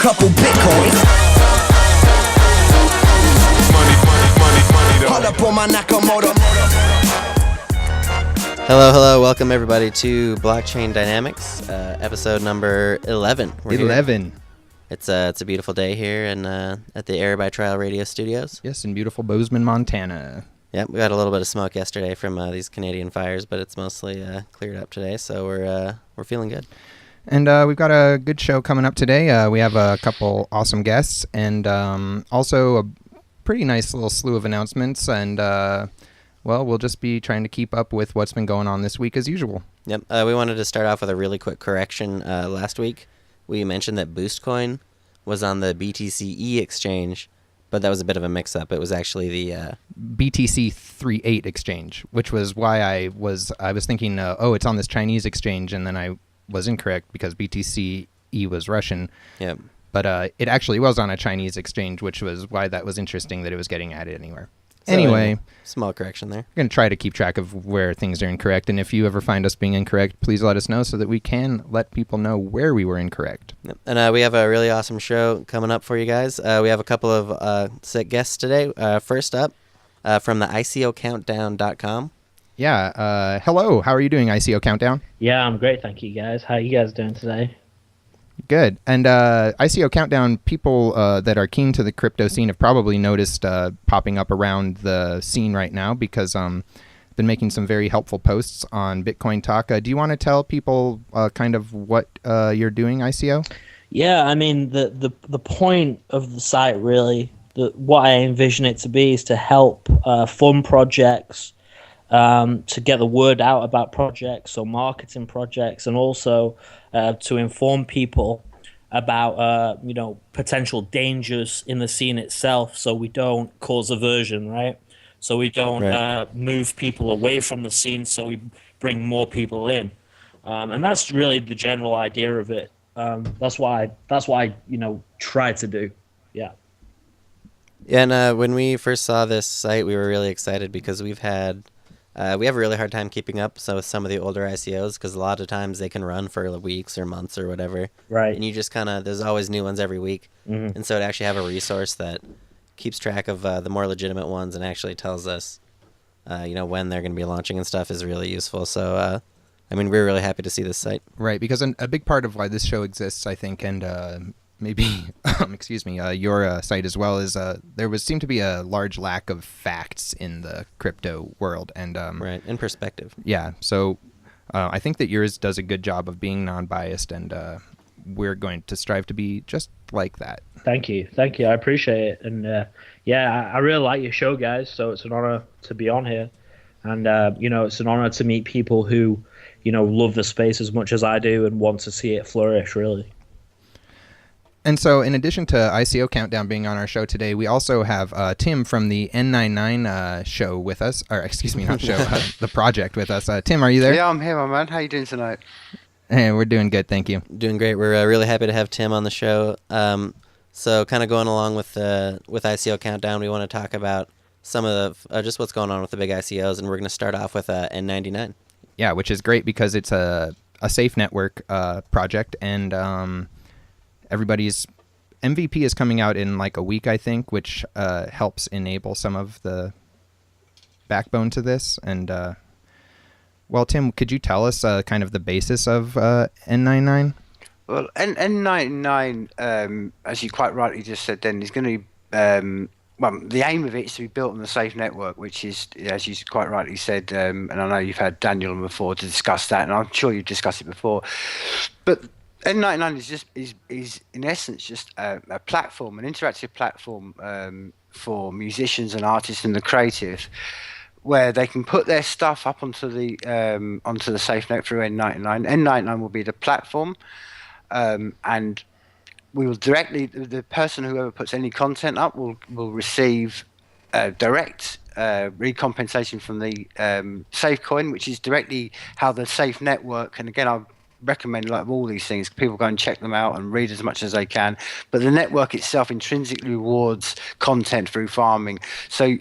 couple bitcoins. Hold up on my Nakamoto. Hello, welcome everybody to Blockchain Dynamics, episode number 11. We're 11. Here. It's a beautiful day here in at the Air by Trial Radio Studios. Yes, in beautiful Bozeman, Montana. Yep, we got a little bit of smoke yesterday from these Canadian fires, but it's mostly cleared up today, so we're feeling good. And we've got a good show coming up today. We have a couple awesome guests, and also a pretty nice little slew of announcements, and well, we'll just be trying to keep up with what's been going on this week as usual. Yep, we wanted to start off with a really quick correction. Last week, we mentioned that BoostCoin was on the BTC exchange, but that was a bit of a mix-up. It was actually the BTC 38 exchange, which was why I was thinking, it's on this Chinese exchange, and then I was incorrect because BTC was Russian. Yep. But it actually was on a Chinese exchange, which was why that was interesting that it was getting added anywhere. So, anyway, small correction there. We're going to try to keep track of where things are incorrect, and if you ever find us being incorrect, please let us know so that we can let people know where we were incorrect. Yep. And we have a really awesome show coming up for you guys. We have a couple of sick guests today. First up, from the ICOCountdown.com. Yeah. Hello. How are you doing, ICO Countdown? Yeah, I'm great, thank you, guys. How are you guys doing today? Good. And ICO Countdown, people that are keen to the crypto scene have probably noticed popping up around the scene right now because been making some very helpful posts on Bitcoin Talk. Do you want to tell people kind of what you're doing, ICO? Yeah, I mean, the point of the site really, what I envision it to be is to help fund projects, to get the word out about projects or marketing projects, and also to inform people about potential dangers in the scene itself, so we don't cause aversion, right? So we don't move people away from the scene, so we bring more people in, and that's really the general idea of it. That's why try to do. Yeah. Yeah, and when we first saw this site, we were really excited because we have a really hard time keeping up with some of the older ICOs because a lot of times they can run for weeks or months or whatever. Right. And you just there's always new ones every week. Mm-hmm. And so to actually have a resource that keeps track of the more legitimate ones and actually tells us, when they're going to be launching and stuff is really useful. So, we're really happy to see this site. Right, because a big part of why this show exists, I think, and maybe, your site as well, is there seemed to be a large lack of facts in the crypto world. And right, in perspective. Yeah, so I think that yours does a good job of being non-biased, and we're going to strive to be just like that. Thank you. I appreciate it. And I really like your show, guys, so it's an honor to be on here. And, it's an honor to meet people who, love the space as much as I do and want to see it flourish, really. And so in addition to ICO Countdown being on our show today, we also have Tim from the N99 show with us. Or excuse me, not show, the project with us. Tim, are you there? Yeah, I'm here, my man. How you doing tonight? Hey, we're doing good, thank you. Doing great. We're really happy to have Tim on the show. So kind of going along with ICO Countdown, we want to talk about some of the just what's going on with the big ICOs, and we're going to start off with N99. Yeah, which is great because it's a safe network project, and everybody's MVP is coming out in like a week, I think, which helps enable some of the backbone to this. And well, Tim, could you tell us kind of the basis of N99? Well, N99, as you quite rightly just said, then is going to be the aim of it is to be built on a safe network, which is, as you quite rightly said, and I know you've had Daniel on before to discuss that, and I'm sure you've discussed it before, but N99 is in essence just a platform, an interactive platform for musicians and artists and the creative, where they can put their stuff up onto the safe net through N99. N99 will be the platform, and we will directly, the person whoever puts any content up will receive direct recompensation from the safe coin, which is directly how the safe network, and again I'll recommend, like all these things, people go and check them out and read as much as they can, but the network itself intrinsically rewards content through farming. So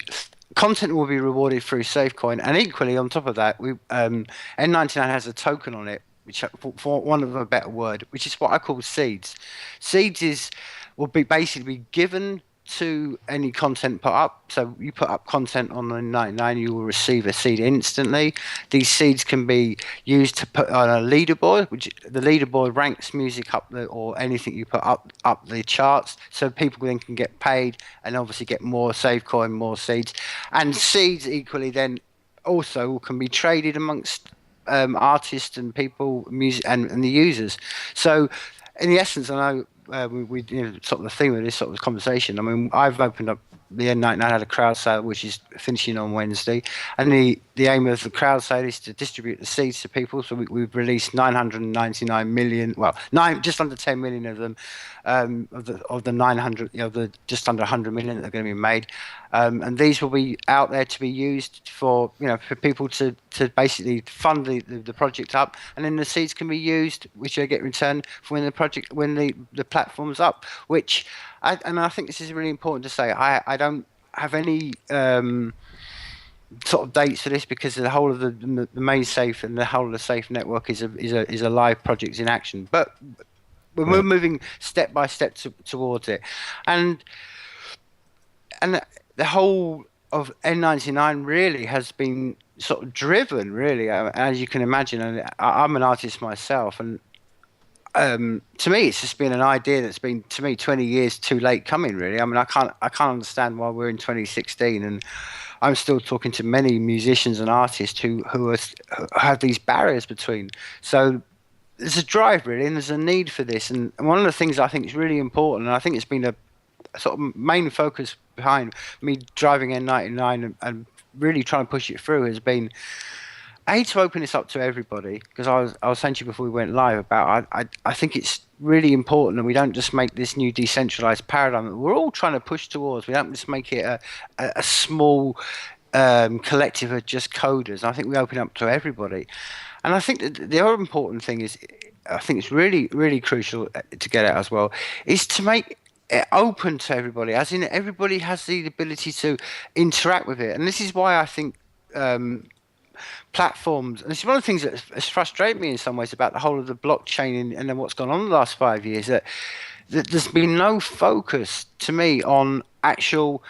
content will be rewarded through SafeCoin, and equally on top of that, N99 has a token on it which for want of a better word, which is what I call seeds. Seeds will be basically given to any content put up. So you put up content on the 99, you will receive a seed instantly. These seeds can be used to put on a leaderboard, which the leaderboard ranks music up or anything you put up the charts, so people then can get paid and obviously get more save coin, more seeds. And seeds equally then also can be traded amongst artists and people, music and the users. So in the essence, I know we sort of the theme of this sort of conversation. I mean, I've opened up the N99 had a crowd sale which is finishing on Wednesday, and the aim of the crowd sale is to distribute the seeds to people. So we've released 999 million, well, just under 10 million of them, of the 900, the just under 100 million that are going to be made, and these will be out there to be used for for people to basically fund the project up, and then the seeds can be used, which they get returned for when the platform's up. Which I think this is really important to say. I don't have any sort of dates for this because the whole of the main safe and the whole of the safe network is a live project in action. But we're moving step by step towards it, and the whole of N99 really has been sort of driven, really, as you can imagine. And I'm an artist myself, and to me, it's just been an idea that's been, to me, 20 years too late coming, really. I mean, I can't understand why we're in 2016 and I'm still talking to many musicians and artists who have these barriers between. So there's a drive, really, and there's a need for this. And one of the things I think is really important, and I think it's been a sort of main focus behind me driving N99 and really trying to push it through, has been to open this up to everybody, because I was saying to you before we went live about I think it's really important that we don't just make this new decentralized paradigm that we're all trying to push towards. We don't just make it a small collective of just coders. I think we open up to everybody. And I think that the other important thing is, I think it's really, really crucial to get out as well, is to make it open to everybody, as in everybody has the ability to interact with it. And this is why I think platforms, and it's one of the things that has frustrated me in some ways about the whole of the blockchain and then what's gone on in the last 5 years, that there's been no focus to me on actual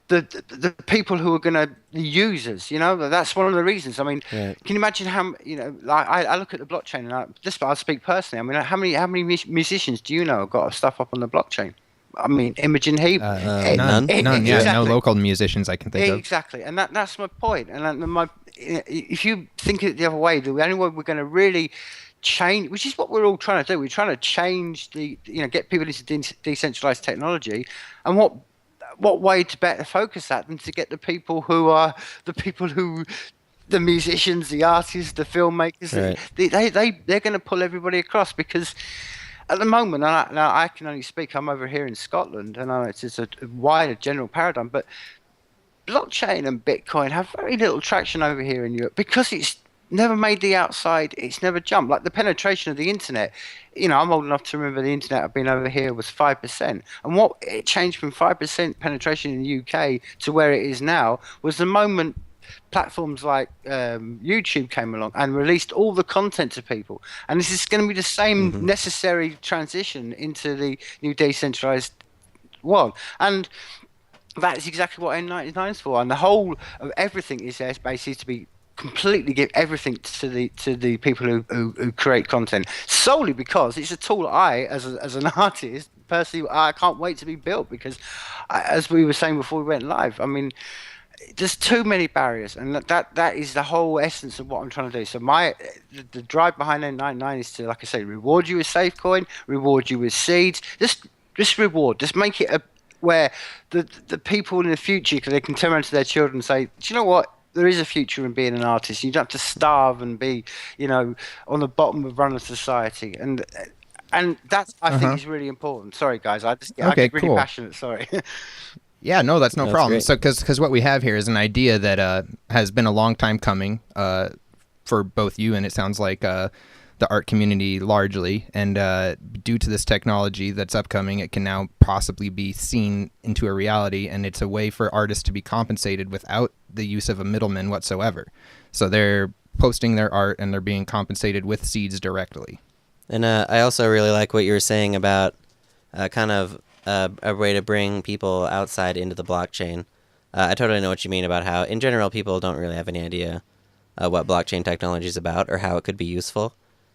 the people who are going to, the users. That's one of the reasons. I mean, Can you imagine how like I look at the blockchain, and I'll speak personally. I mean, how many musicians do you know have got stuff up on the blockchain? I mean, Imogen Heap. None. Exactly. Yeah, no local musicians I can think of. Exactly, and that's my point. And if you think it the other way, the only way we're going to really change, which is what we're all trying to do, we're trying to change get people into decentralized technology, and what way to better focus that than to get the people who the musicians, the artists, the filmmakers, right. They're going to pull everybody across, because at the moment, and I can only speak, I'm over here in Scotland, and I know it's a wider general paradigm, but blockchain and Bitcoin have very little traction over here in Europe because it's never made the outside, it's never jumped. Like the penetration of the internet, I'm old enough to remember the internet I've been over here was 5%. And what it changed from 5% penetration in the UK to where it is now was the moment platforms like YouTube came along and released all the content to people. And this is going to be the same necessary transition into the new decentralized world. And that is exactly what N99 is for. And the whole of everything is there basically to be completely give everything to the people who create content, solely because it's a tool I, as an artist, personally, I can't wait to be built, because as we were saying before we went live, I mean, there's too many barriers, and that is the whole essence of what I'm trying to do. So the drive behind N99 is to, like I say, reward you with safe coin, reward you with seeds, just reward, just make it where the people in the future, they can turn around to their children and say, do you know what? There is a future in being an artist. You don't have to starve and be, on the bottom of run of society. And that, I think, is really important. Sorry, guys. I get really passionate. Sorry. Yeah, no, that's no problem. Great. So, because what we have here is an idea that has been a long time coming for both you and it sounds like the art community largely. And due to this technology that's upcoming, it can now possibly be seen into a reality. And it's a way for artists to be compensated without the use of a middleman whatsoever. So they're posting their art and they're being compensated with seeds directly. And I also really like what you were saying about kind of a way to bring people outside into the blockchain. I totally know what you mean about how, in general, people don't really have any idea what blockchain technology is about or how it could be useful.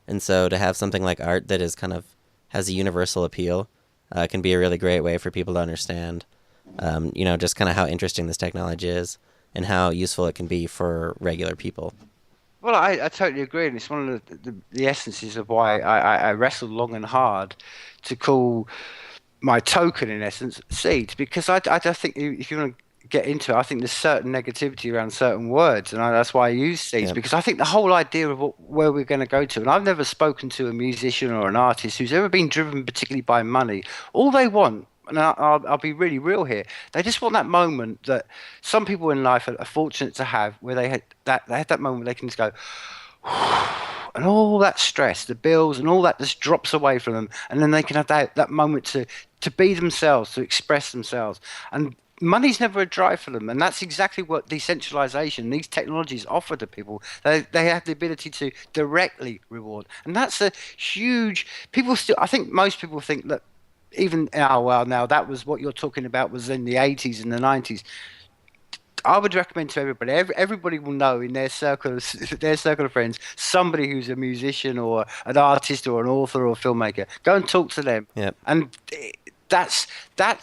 And so to have something like art that is kind of has a universal appeal can be a really great way for people to understand, just kind of how interesting this technology is and how useful it can be for regular people. Well, I totally agree, and it's one of the essences of why I wrestled long and hard to call my token, in essence, seeds, because I think if you want to get into it, I think there's certain negativity around certain words, and that's why I use seeds, because I think the whole idea of where we're going to go to, and I've never spoken to a musician or an artist who's ever been driven particularly by money. All they want, and I'll be really real here, they just want that moment that some people in life are fortunate to have, where they had that moment where they can just go, and all that stress, the bills and all that just drops away from them, and then they can have that moment to be themselves, to express themselves. And money's never a drive for them, and that's exactly what decentralization, these technologies offer to people. They have the ability to directly reward, and that's a huge. I think most people think that even now that was what you're talking about was in the 80s and the 90s. I would recommend to everybody. Everybody will know in their circle of friends somebody who's a musician or an artist or an author or a filmmaker. Go and talk to them. Yep. And that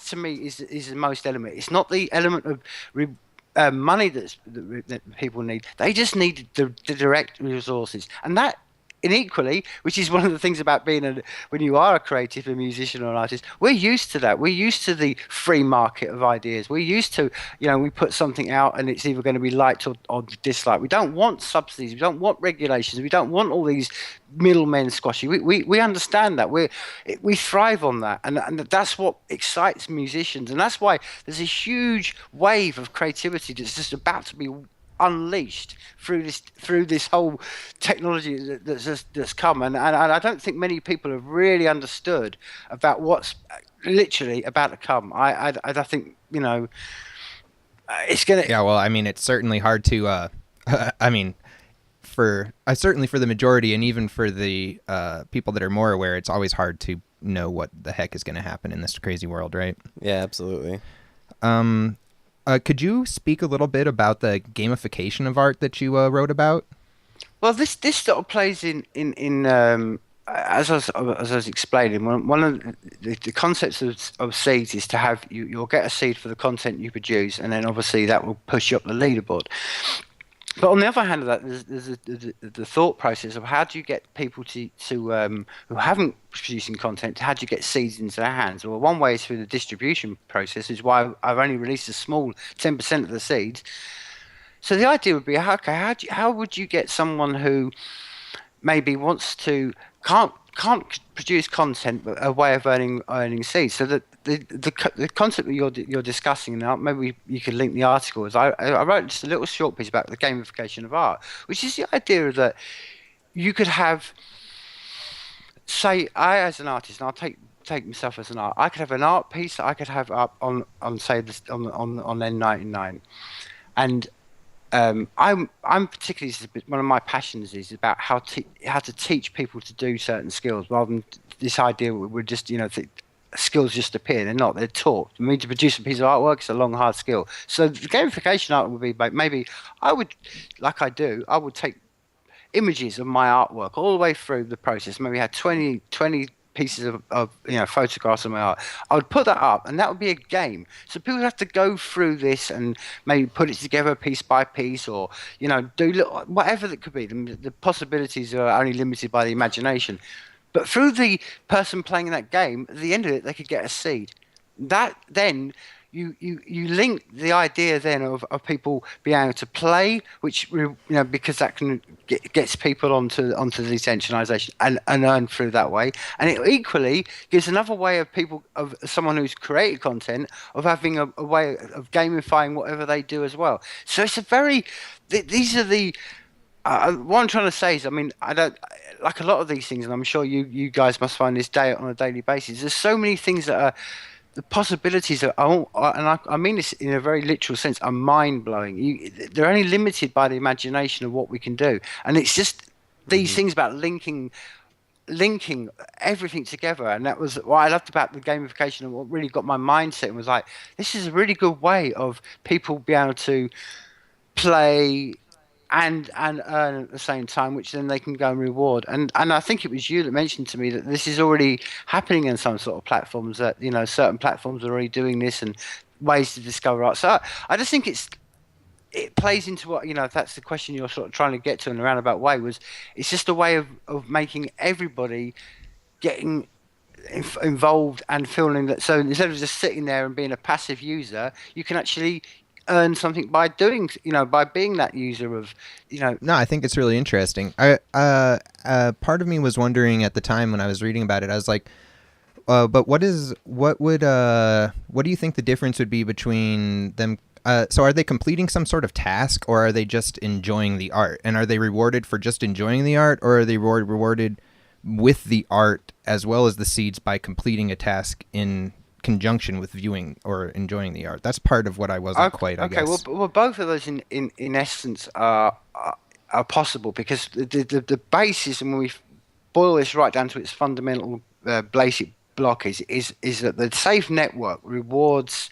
to me is the most element. It's not the element of money that people need. They just need the direct resources, and that. And equally, which is one of the things about being when you are a creative, a musician or an artist, we're used to that. We're used to the free market of ideas. We're used to, we put something out and it's either going to be liked or disliked. We don't want subsidies. We don't want regulations. We don't want all these middlemen squashy. We understand that. We thrive on that. And that's what excites musicians. And that's why there's a huge wave of creativity that's just about to be unleashed through this whole technology that's come, and I don't think many people have really understood about what's literally about to come. I think it's gonna. Yeah, well, I mean, it's certainly hard to. I mean, certainly for the majority, and even for the people that are more aware, it's always hard to know what the heck is going to happen in this crazy world, right? Yeah, absolutely. Could you speak a little bit about the gamification of art that you wrote about? Well, this sort of plays in as I was explaining. One of the concepts of seeds is to have you'll get a seed for the content you produce, and then obviously that will push you up the leaderboard. But on the other hand of that, there's the thought process of how do you get people to who haven't producing content, how do you get seeds into their hands? Well, one way is through the distribution process, is why I've only released a small 10% of the seeds. So the idea would be, okay, how would you get someone who maybe can't produce content, but a way of earning seeds? So that the concept that you're discussing now, maybe you could link the article. Is I wrote just a little short piece about the gamification of art, which is the idea that you could have, say, I as an artist, and I'll take myself as an art. I could have an art piece that I could have up on say this on N99, and I'm particularly, one of my passions is about how to teach people to do certain skills, rather than this idea where we're just skills just appear. They're not. They're taught. I mean, to produce a piece of artwork, it's a long, hard skill. So the gamification art would be maybe I would take images of my artwork all the way through the process. Maybe I had 20 pieces of photographs of my art. I would put that up, and that would be a game. So people have to go through this and maybe put it together piece by piece, or do whatever that could be. The possibilities are only limited by the imagination. But through the person playing that game, at the end of it, they could get a seed. That then you link the idea then of people being able to play, which because that can gets people onto the decentralization and earn through that way, and it equally gives another way of someone who's created content of having a way of gamifying whatever they do as well. So it's these are the. What I'm trying to say is, I mean, I don't like a lot of these things, and I'm sure you guys must find this on a daily basis. There's so many things that are the possibilities are, and I mean this in a very literal sense, are mind blowing. They're only limited by the imagination of what we can do, and it's just these things about linking everything together. And that was what I loved about the gamification, and what really got my mindset and was like, this is a really good way of people being able to play and earn at the same time, which then they can go and reward. And I think it was you that mentioned to me that this is already happening in some sort of platforms, that certain platforms are already doing this, and ways to discover art. So I just think it plays into what, if that's the question you're sort of trying to get to in a roundabout way, it's just a way of making everybody getting involved and feeling that. So instead of just sitting there and being a passive user, you can actually earn something by doing, by being that user of, No, I think it's really interesting. Part of me was wondering at the time when I was reading about it, I was like, but what do you think the difference would be between them? So are they completing some sort of task, or are they just enjoying the art? And are they rewarded for just enjoying the art, or are they rewarded with the art as well as the seeds by completing a task in conjunction with viewing or enjoying the art? That's part of what I wasn't quite, I guess. Well, both of those in essence are possible, because the basis, and when we boil this right down to its fundamental basic block, is that the safe network rewards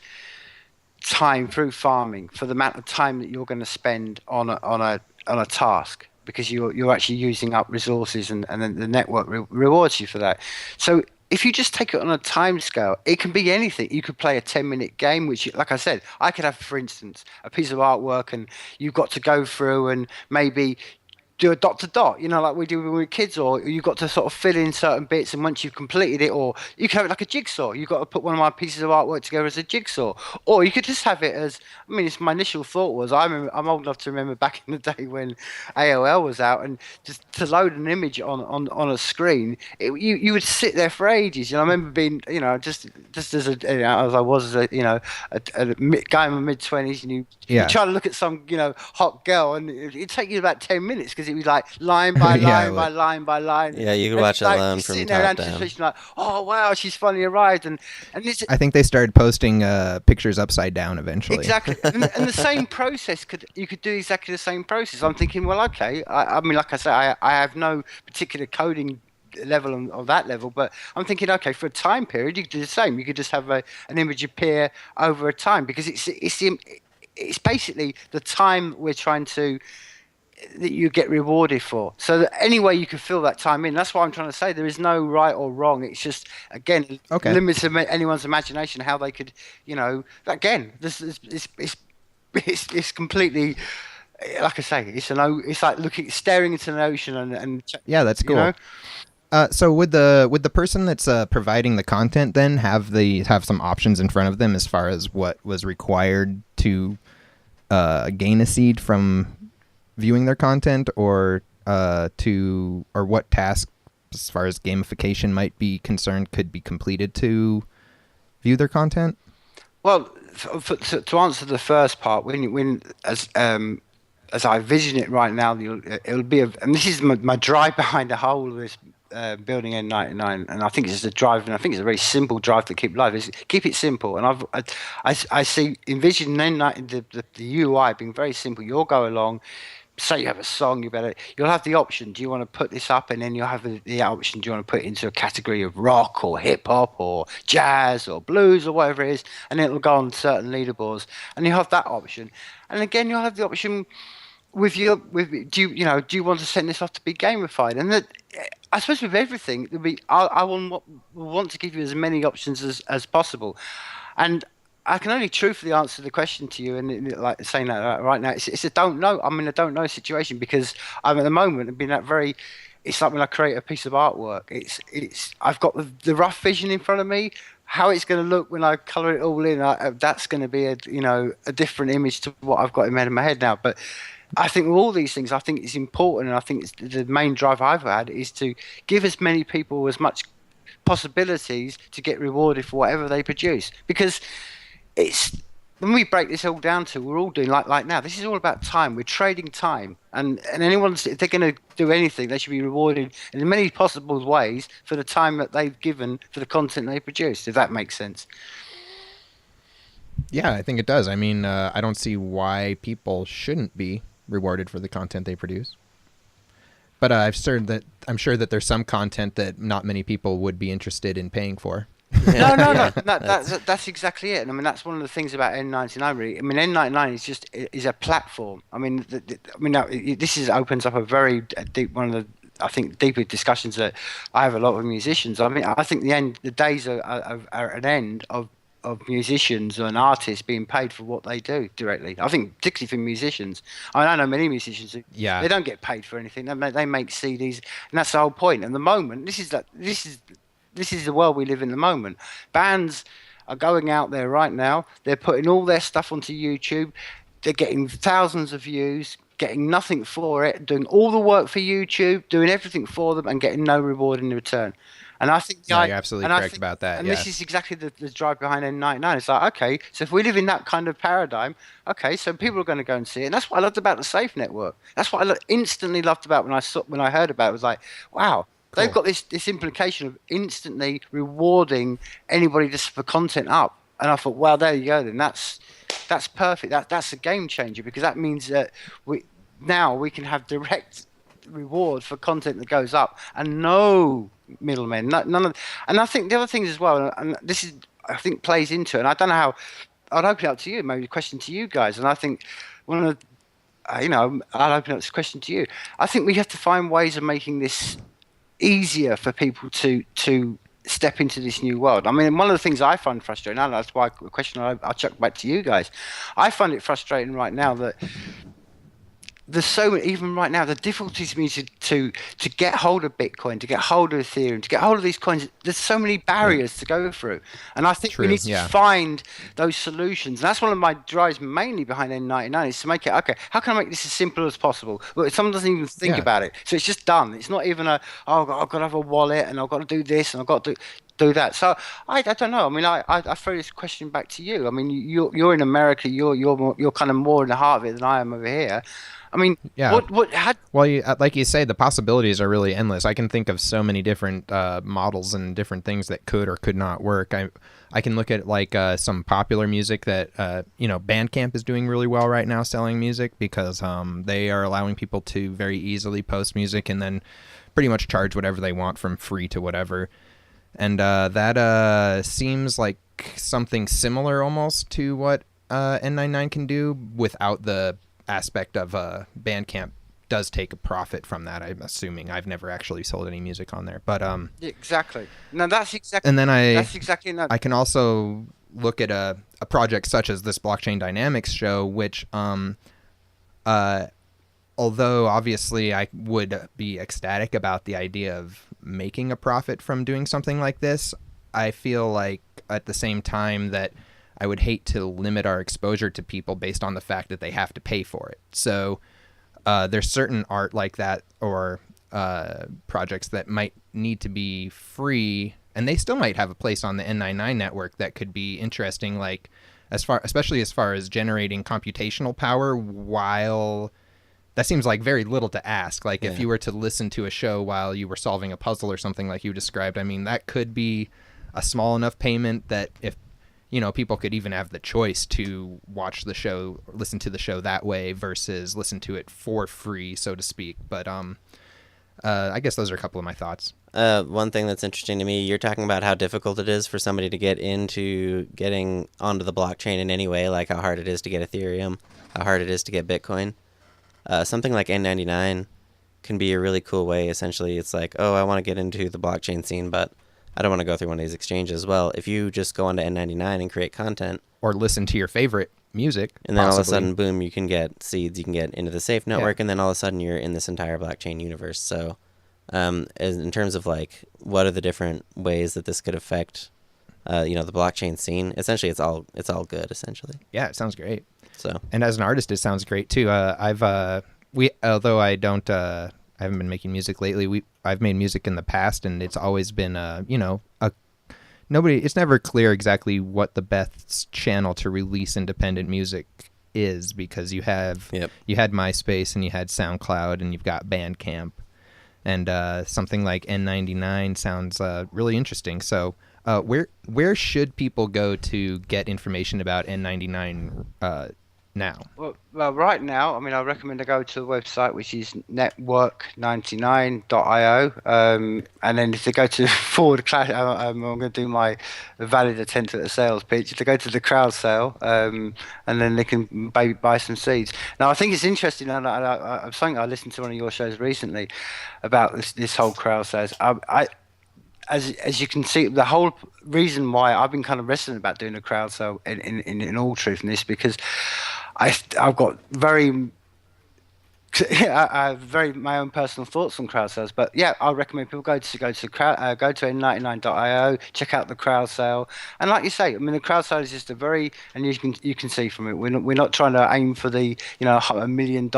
time through farming for the amount of time that you're going to spend on a task, because you're actually using up resources, and then the network rewards you for that. So if you just take it on a time scale, it can be anything. You could play a 10-minute game, which, like I said, I could have, for instance, a piece of artwork, and you've got to go through and maybe do a dot to dot, like we do when we were kids, or you've got to sort of fill in certain bits, and once you've completed it, or you can have it like a jigsaw. You've got to put one of my pieces of artwork together as a jigsaw, or you could just have it as, it's my initial thought was, I'm old enough to remember back in the day when AOL was out, and just to load an image on a screen, you would sit there for ages. I remember being, just as as I was, a guy in my mid-20s, and you try to look at some, hot girl, and it'd take you about 10 minutes, because it was like line by line by line by line. Yeah, you could watch it alone from top down. Like, oh wow, she's finally arrived, and I think they started posting pictures upside down eventually. Exactly, and the same process you could do exactly the same process. I'm thinking, well, okay, I mean, like I say, I have no particular coding level of that level, but I'm thinking, okay, for a time period, you could do the same. You could just have an image appear over a time, because it's basically the time we're trying to, that you get rewarded for. So that any way you can fill that time in, that's what I'm trying to say. There is no right or wrong. It's just, again, limits anyone's imagination how they could, again, this is it's completely, like I say, it's like staring into an ocean and yeah, that's cool. So would the person that's providing the content then have some options in front of them as far as what was required to gain a seed from viewing their content, or what task, as far as gamification might be concerned, could be completed to view their content? Well, to answer the first part, when as I vision it right now, it'll be and this is my drive behind the whole of this building N99, and I think it's just a drive, and I think it's a very simple drive to keep live. Is keep it simple, and I envision the UI being very simple. You'll go along. Say you have a song, you'll have the option, do you want to put this up, and then you'll have the option, do you want to put it into a category of rock or hip hop or jazz or blues or whatever it is, and it'll go on certain leaderboards, and you have that option. And again, you'll have the option do you want to send this off to be gamified? And that, I suppose with everything, I will want to give you as many options as possible. And I can only truthfully answer the question to you, and like saying that right now, it's a don't know. I'm in a don't know situation, because I'm at the moment being that very. It's like when I create a piece of artwork. I've got the rough vision in front of me. How it's going to look when I color it all in, that's going to be a different image to what I've got in my head now. But I think with all these things, I think it's important, and I think it's the main drive I've had is to give as many people as much possibilities to get rewarded for whatever they produce, because it's when we break this all down to, we're all doing like now. This is all about time. We're trading time, and if they're going to do anything, they should be rewarded in many possible ways for the time that they've given for the content they produce. If that makes sense. Yeah, I think it does. I mean, I don't see why people shouldn't be rewarded for the content they produce. But I'm sure that there's some content that not many people would be interested in paying for. No, that's exactly it. And I mean, that's one of the things about N99. Really, I mean, N99 is a platform. I mean, this opens up a very deep one of the, I think, deeper discussions that I have a lot with musicians. I mean, I think the days are an end of musicians and artists being paid for what they do directly. I think particularly for musicians. I mean, I know many musicians who they don't get paid for anything. They make CDs, and that's the whole point. And the moment, this is the world we live in at the moment. Bands are going out there right now. They're putting all their stuff onto YouTube. They're getting thousands of views, getting nothing for it, doing all the work for YouTube, doing everything for them, and getting no reward in return. And I think you're absolutely correct about that. And this is exactly the drive behind N99. It's like, okay, so if we live in that kind of paradigm, okay, so people are going to go and see it. And that's what I loved about the Safe Network. That's what I instantly loved about when I heard about it. It was like, wow. Cool. They've got this implication of instantly rewarding anybody just for content up, and I thought, well, there you go. Then that's perfect. That's a game changer, because that means that we can have direct reward for content that goes up, and no middlemen, none of. And I think the other things as well, and this is, I think, plays into it. And I don't know how. I'd open it up to you, maybe a question to you guys. And I think one of the, I'll open up this question to you. I think we have to find ways of making this easier for people to step into this new world. I mean, one of the things I find frustrating, and that's why a question I'll chuck back to you guys. I find it frustrating right now that there's so many, even right now, the difficulties for me to get hold of Bitcoin, to get hold of Ethereum, to get hold of these coins. There's so many barriers to go through, and I think we need to find those solutions. And that's one of my drives mainly behind N99, is to make it, okay, how can I make this as simple as possible? Well, someone doesn't even think about it, so it's just done. It's not even I've got to have a wallet, and I've got to do this, and I've got to do that. So I don't know. I mean, I throw this question back to you. I mean, you're in America. You're kind of more in the heart of it than I am over here. I mean, like you say, the possibilities are really endless. I can think of so many different models and different things that could or could not work. I can look at like some popular music that Bandcamp is doing really well right now, selling music, because they are allowing people to very easily post music and then pretty much charge whatever they want, from free to whatever. And that seems like something similar almost to what N99 can do, without the aspect of Bandcamp does take a profit from that. I'm assuming. I've never actually sold any music on there, but exactly. No, that's exactly. And then that's exactly. I can also look at a project such as this Blockchain Dynamics show, which although obviously I would be ecstatic about the idea of making a profit from doing something like this, I feel like at the same time that I would hate to limit our exposure to people based on the fact that they have to pay for it. So there's certain art like that, or projects that might need to be free, and they still might have a place on the N99 network that could be interesting, like especially as far as generating computational power, while that seems like very little to ask. Like if you were to listen to a show while you were solving a puzzle or something like you described, I mean, that could be a small enough payment that if people could even have the choice to watch the show, listen to the show that way versus listen to it for free, so to speak. But I guess those are a couple of my thoughts. One thing that's interesting to me, you're talking about how difficult it is for somebody to get into getting onto the blockchain in any way, like how hard it is to get Ethereum, how hard it is to get Bitcoin. Something like N99 can be a really cool way. Essentially, it's like, oh, I want to get into the blockchain scene, but I don't want to go through one of these exchanges. Well, if you just go onto N99 and create content, or listen to your favorite music, and then all of a sudden, boom, you can get seeds, you can get into the Safe Network, and then all of a sudden you're in this entire blockchain universe. So in terms of like what are the different ways that this could affect the blockchain scene, essentially it's all good, essentially. Yeah, it sounds great. So, and as an artist, it sounds great too. Although I haven't been making music lately. I've made music in the past, and it's always been it's never clear exactly what the best channel to release independent music is, because you had MySpace and you had SoundCloud and you've got Bandcamp, and something like N99 sounds really interesting. So where should people go to get information about N99 now? Well, right now, I mean, I recommend to go to the website, which is network99.io, and then if they go to forward clash, I'm going to do my valid attempt at a sales pitch. If they go to the crowd sale, and then they can buy some seeds. Now, I think it's interesting, and I'm something I listened to one of your shows recently about this whole crowd sales. As you can see, the whole reason why I've been kind of wrestling about doing a crowd sale in all truthfulness, because I've got very my own personal thoughts on crowd sales, but yeah, I recommend people go to N99.io, check out the crowd sale, and like you say, I mean, the crowd sale is just and you can see from it, we're not trying to aim for the $1 million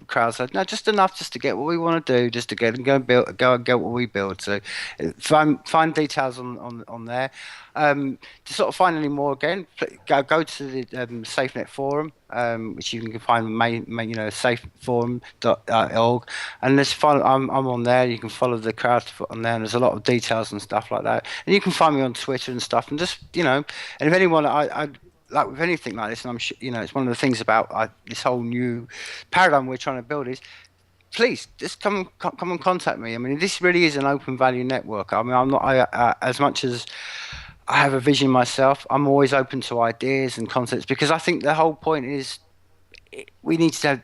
crowd sale. No, just enough just to get what we want to do, just to get and go and get what we build. So find details on there. To sort of find any more, again, go to the SafeNet forum, which you can find safeforum.org, and there's I'm on there. You can follow the crowd on there, and there's a lot of details and stuff like that. And you can find me on Twitter and stuff, and just and if anyone, I like with anything like this, and I'm sure it's one of the things about this whole new paradigm we're trying to build is, please just come and contact me. I mean, this really is an open value network. I mean, I'm not as much as I have a vision myself. I'm always open to ideas and concepts, because I think the whole point is we need to have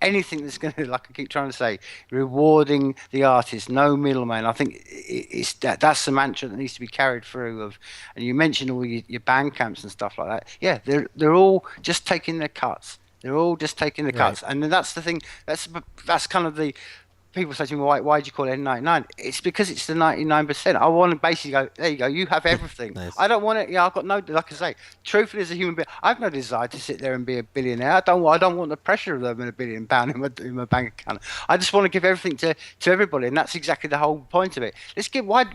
anything that's going to, like I keep trying to say, rewarding the artist, no middleman. I think that's the mantra that needs to be carried through. And you mentioned all your band camps and stuff like that. Yeah, they're all just taking their cuts. They're all just taking the cuts, and that's the thing. That's kind of the. People say to me, why do you call it N99? It's because it's the 99%. I want to basically go, there you go, you have everything. Nice. I don't want it, I've got no, like I say, truthfully as a human being, I have no desire to sit there and be a billionaire. I don't want the pressure of having £1 billion in my bank account. I just want to give everything to everybody, and that's exactly the whole point of it. Let's give, why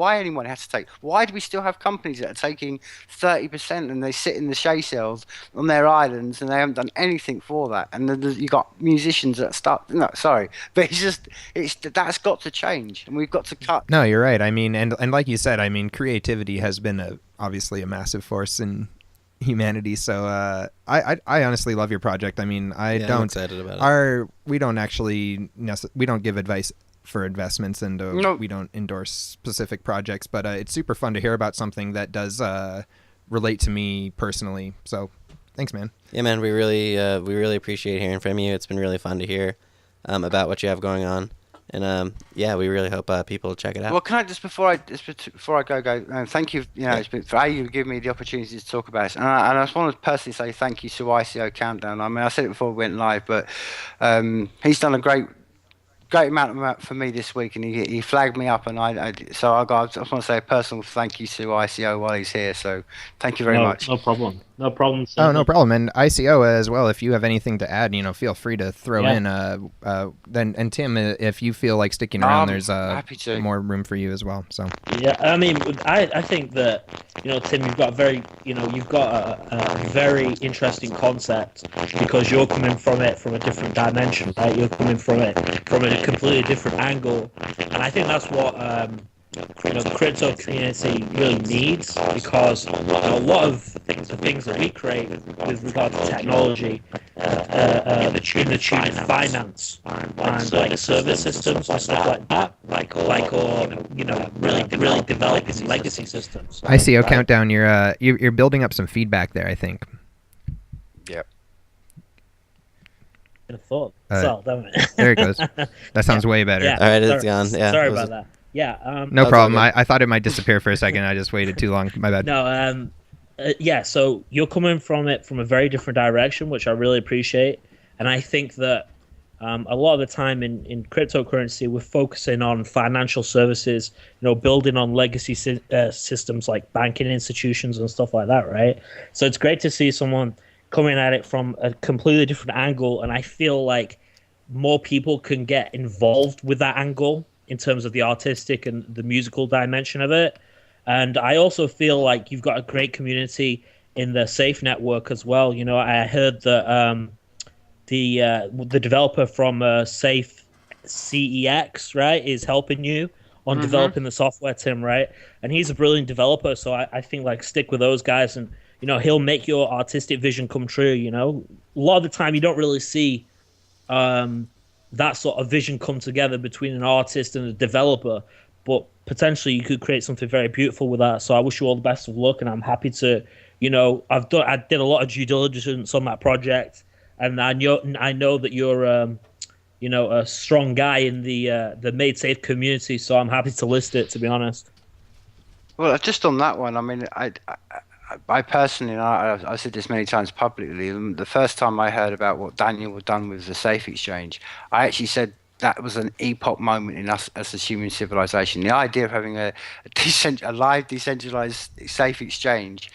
anyone has to take? Why do we still have companies that are taking 30% and they sit in the shea cells on their islands and they haven't done anything for that? And then you got musicians that but that's got to change, and we've got to cut. No, you're right. I mean, and like you said, I mean, creativity has been obviously a massive force in humanity. So I honestly love your project. I mean, I'm excited about it. We don't give advice for investments, and we don't endorse specific projects, but it's super fun to hear about something that does relate to me personally. So thanks, man. Yeah, man, we really appreciate hearing from you. It's been really fun to hear about what you have going on, and we really hope people check it out. Well, can I before I go? Thank you, for you giving me the opportunity to talk about it, and I just want to personally say thank you to ICO Countdown. I mean, I said it before we went live, but he's done a great amount for me this week, and he flagged me up, and I just want to say a personal thank you to ICO while he's here. So thank you very much. No problem. No problem. Oh, no problem. And ICO as well, if you have anything to add, feel free to throw in. And Tim, if you feel like sticking around, there's more room for you as well. So yeah, I mean, I think that Tim, you've got a very interesting concept, because you're coming from it from a different dimension, right? You're coming from it from a completely different angle, and I think that's what the crypto community really needs, because a lot of the things that we create with regard to technology in the tune of finance and like service systems and stuff like that, really developing legacy systems. ICO Countdown, you're building up some feedback there, I think. Yep. Thought. There it goes. That sounds way better. All right, it's gone. Yeah, sorry about that. Yeah. No problem. I thought it might disappear for a second. I just waited too long. My bad. No. So you're coming from it from a very different direction, which I really appreciate. And I think that a lot of the time in cryptocurrency, we're focusing on financial services, building on legacy systems like banking institutions and stuff like that, right? So it's great to see someone coming at it from a completely different angle, and I feel like more people can get involved with that angle in terms of the artistic and the musical dimension of it. And I also feel like you've got a great community in the Safe network as well. I heard that the developer from Safe C-Cex, right, is helping you on developing the software, Tim, right? And he's a brilliant developer, so I think like stick with those guys, and he'll make your artistic vision come true. A lot of the time you don't really see that sort of vision come together between an artist and a developer, but potentially you could create something very beautiful with that. So I wish you all the best of luck, and I'm happy to, I did a lot of due diligence on that project, and I know that you're a strong guy in the Made Safe community, so I'm happy to list it, to be honest. Well, just on that one, I mean, I personally, and I've said this many times publicly, the first time I heard about what Daniel had done with the Safe Exchange, I actually said that was an epoch moment in us as a human civilization. The idea of having a live decentralized Safe Exchange,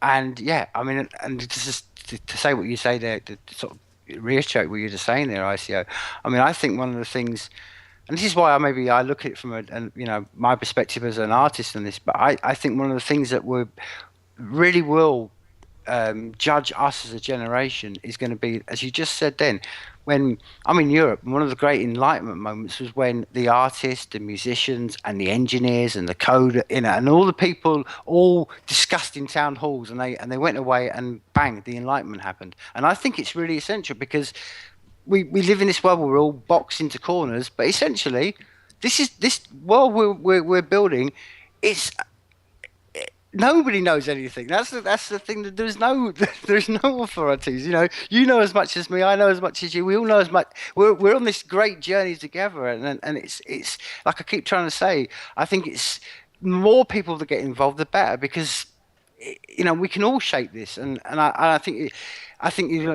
and yeah, I mean, and to say what you say there, to sort of reiterate what you're just saying there, ICO. I mean, I think one of the things, and this is why I look at it from my perspective as an artist in this, but I think one of the things that really will judge us as a generation is going to be, as you just said then, when I'm in Europe, one of the great enlightenment moments was when the artists, the musicians, and the engineers, and the code, and all the people all discussed in town halls, and they went away, and bang, the enlightenment happened. And I think it's really essential because we live in this world where we're all boxed into corners, but essentially, this world we're building, it's nobody knows anything. That's the thing. That there's no authorities. You know as much as me. I know as much as you. We all know as much. We're on this great journey together, and it's like I keep trying to say. I think it's more people that get involved, the better, because we can all shape this. And I think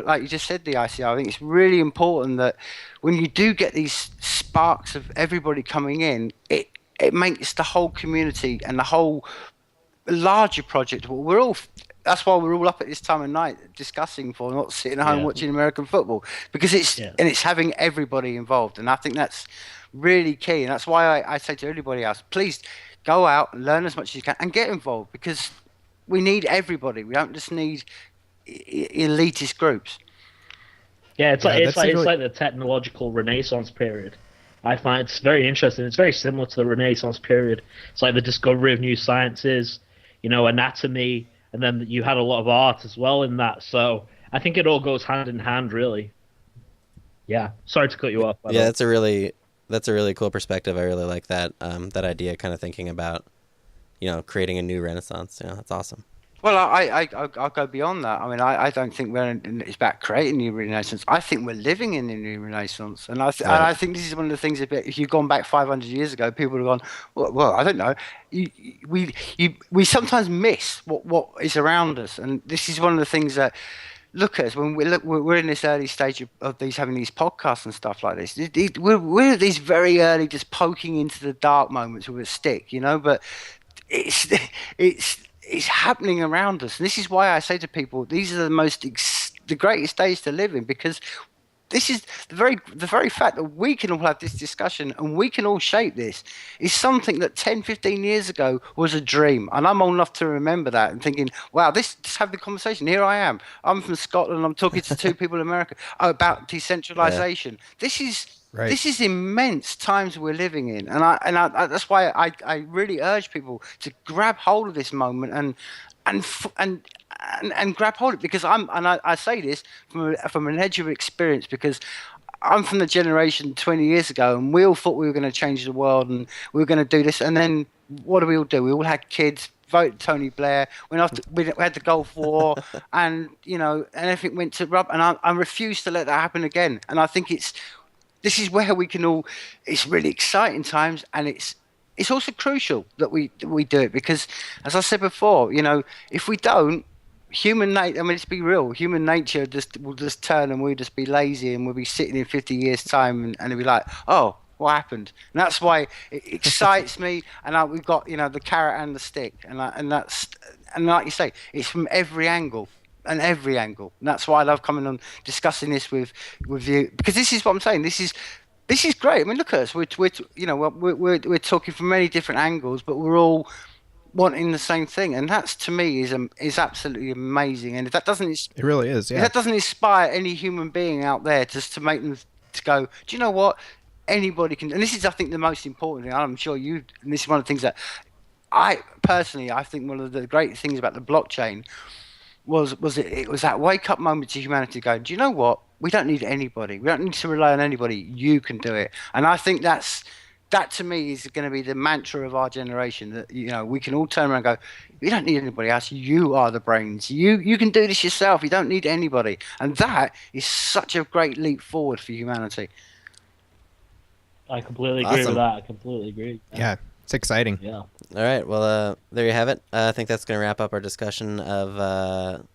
like you just said, the ICO. I think it's really important that when you do get these sparks of everybody coming in, it makes the whole community and the whole larger project. That's why we're all up at this time of night discussing, for not sitting at home watching American football, because it's having everybody involved, and I think that's really key. And that's why I say to everybody else, please go out and learn as much as you can and get involved, because we need everybody. We don't just need elitist groups. Yeah, it's like the technological Renaissance period. I find it's very interesting. It's very similar to the Renaissance period. It's like the discovery of new sciences, anatomy, and then you had a lot of art as well in that. So I think it all goes hand in hand, really. Yeah. Sorry to cut you off. Yeah, that's a really cool perspective. I really like that that idea, kind of thinking about, creating a new Renaissance. That's awesome. Well, I'll go beyond that. I mean, I don't think it's about creating a new Renaissance. I think we're living in a new Renaissance, and I think this is one of the things. If you've gone back 500 years ago, people have gone, well, I don't know. We sometimes miss what is around us, and this is one of the things that. Look at us when we're in this early stage of having these podcasts and stuff like this. We're at these very early, just poking into the dark moments with a stick, but it's happening around us. And this is why I say to people, these are the greatest days to live in, because this is the very fact that we can all have this discussion and we can all shape this is something that 10, 15 years ago was a dream. And I'm old enough to remember that and thinking, wow, just have the conversation. Here I am. I'm from Scotland. I'm talking to two people in America about decentralization. Yeah. This is immense times we're living in. And I that's why I really urge people to grab hold of this moment and grab hold of it, because I say this from an edge of experience, because I'm from the generation 20 years ago, and we all thought we were going to change the world and we were going to do this, and then what do we all do? We all had kids, voted Tony Blair, we had the Gulf War, and and everything went to rub, and I refuse to let that happen again. And I think this is where we can all. It's really exciting times, and it's also crucial that we do it, because, as I said before, if we don't, human nature, let's be real, human nature will just turn, and we'll just be lazy, and we'll be sitting in 50 years' time, and it'll be like, oh, what happened? And that's why it excites me, and we've got, the carrot and the stick, and like you say, it's from every angle. And that's why I love coming on discussing this with you, because this is what I'm saying. This is great. I mean, look at us. We're talking from many different angles, but we're all wanting the same thing, and that's, to me, is absolutely amazing. And if that doesn't, it really is. Yeah. If that doesn't inspire any human being out there just to make them to go, do you know what? anybody can. And this is, I think, the most important thing. I'm sure you. And this is one of the things that I personally, I think one of the great things about the blockchain was it was that wake up moment to humanity going, do you know what? We don't need anybody. We don't need to rely on anybody. You can do it. And I think that to me is going to be the mantra of our generation, that, you know, we can all turn around and go, you don't need anybody else. You are the brains. You can do this yourself. You don't need anybody. And that is such a great leap forward for humanity. I completely agree with that. I completely agree. Yeah, it's exciting. Yeah. All right, well, there you have it. I think that's going to wrap up our discussion of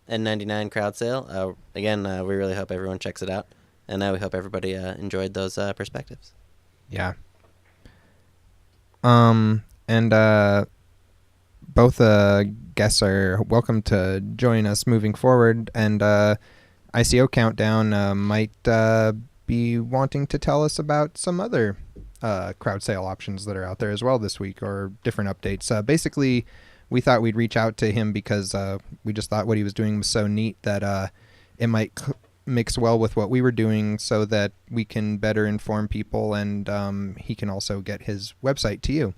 N99 crowd sale. Again, we really hope everyone checks it out, and we hope everybody enjoyed those perspectives. Yeah. And both guests are welcome to join us moving forward, and ICO Countdown might be wanting to tell us about some other crowd sale options that are out there as well this week, or different updates. Basically, we thought we'd reach out to him because we just thought what he was doing was so neat that it might mix well with what we were doing, so that we can better inform people, and he can also get his website to you.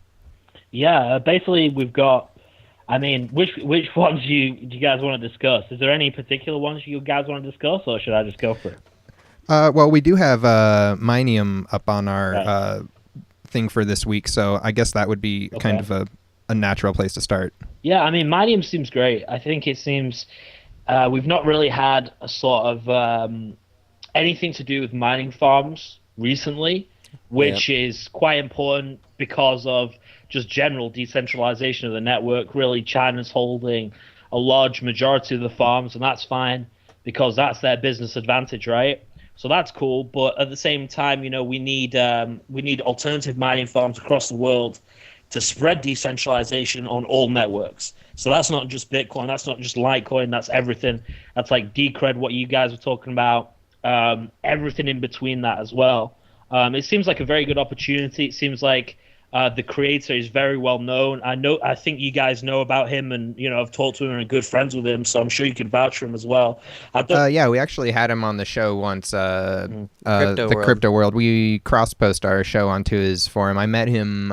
Yeah, basically we've got, I mean, which ones do you guys want to discuss? Is there any particular ones you guys want to discuss, or should I just go for it? Well, we do have Mineum up on our thing for this week, so I guess that would be kind of a natural place to start. Yeah, I mean, Mineum seems great. I think it seems we've not really had a sort of anything to do with mining farms recently, which is quite important because of just general decentralization of the network. Really, China's holding a large majority of the farms, and that's fine because that's their business advantage, right? So that's cool, but at the same time, you know, we need alternative mining farms across the world to spread decentralization on all networks. So that's not just Bitcoin, that's not just Litecoin, that's everything. That's like Decred, what you guys were talking about, everything in between that as well. It seems like a very good opportunity. It seems like the creator is very well known. I think you guys know about him, and you know, I've talked to him and are good friends with him, so I'm sure you can vouch for him as well. Yeah, we actually had him on the show once. Crypto World. We cross-post our show onto his forum. I met him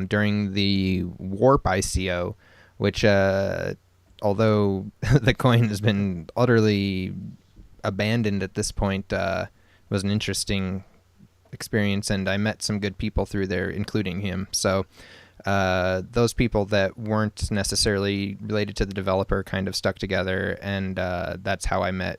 during the Warp ICO, which, although the coin has been utterly abandoned at this point, was an interesting experience, and I met some good people through there, including him. So those people that weren't necessarily related to the developer kind of stuck together, and that's how I met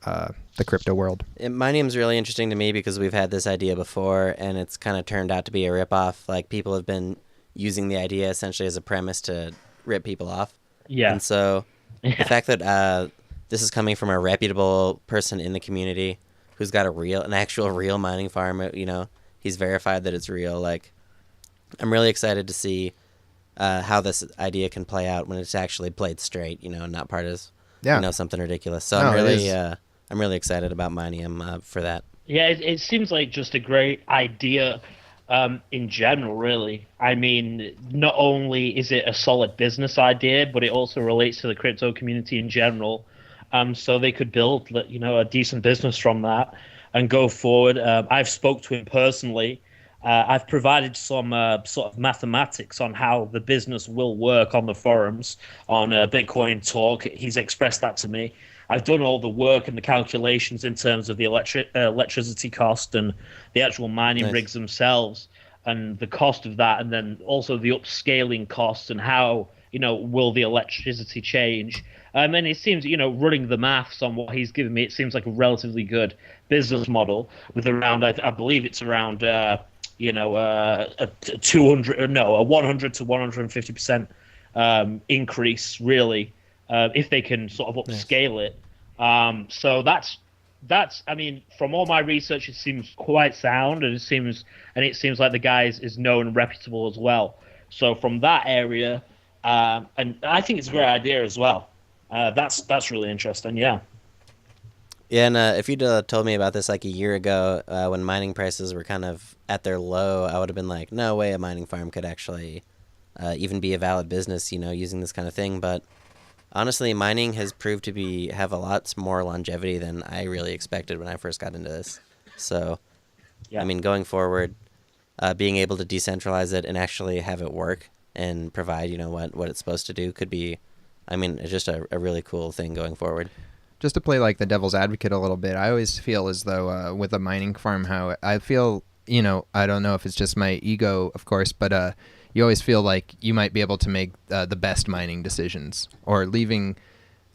the crypto world. Mineum's really interesting to me because we've had this idea before, and it's kind of turned out to be a ripoff. Like, people have been using the idea essentially as a premise to rip people off. Yeah. And so the fact that this is coming from a reputable person in the community who's got an actual real mining farm, you know, he's verified that it's real. Like, I'm really excited to see how this idea can play out when it's actually played straight, you know, not part of, you know, something ridiculous. So I'm really excited about Mineum for that. Yeah, it seems like just a great idea in general, really. I mean, not only is it a solid business idea, but it also relates to the crypto community in general. So they could build, you know, a decent business from that and go forward. I've spoke to him personally. I've provided some sort of mathematics on how the business will work on the forums on Bitcoin Talk. He's expressed that to me. I've done all the work and the calculations in terms of the electricity cost and the actual mining rigs themselves and the cost of that, and then also the upscaling costs and how, you know, will the electricity change. And it seems, you know, running the maths on what he's given me, it seems like a relatively good business model with around, I believe it's around, a 100 to 150% increase, really, if they can sort of upscale it. So that's, I mean, from all my research, it seems quite sound, and it seems like the guy is known and reputable as well. So from that area, and I think it's a great idea as well. That's really interesting, yeah. Yeah, and if you'd told me about this like a year ago, when mining prices were kind of at their low, I would have been like, no way a mining farm could actually even be a valid business, you know, using this kind of thing. But honestly, mining has proved to have a lot more longevity than I really expected when I first got into this. So, yeah. I mean, going forward, being able to decentralize it and actually have it work and provide, what it's supposed to do could be, it's just a really cool thing going forward. Just to play like the devil's advocate a little bit, I always feel as though with a mining farm, how I feel, I don't know if it's just my ego, of course, but you always feel like you might be able to make the best mining decisions, or leaving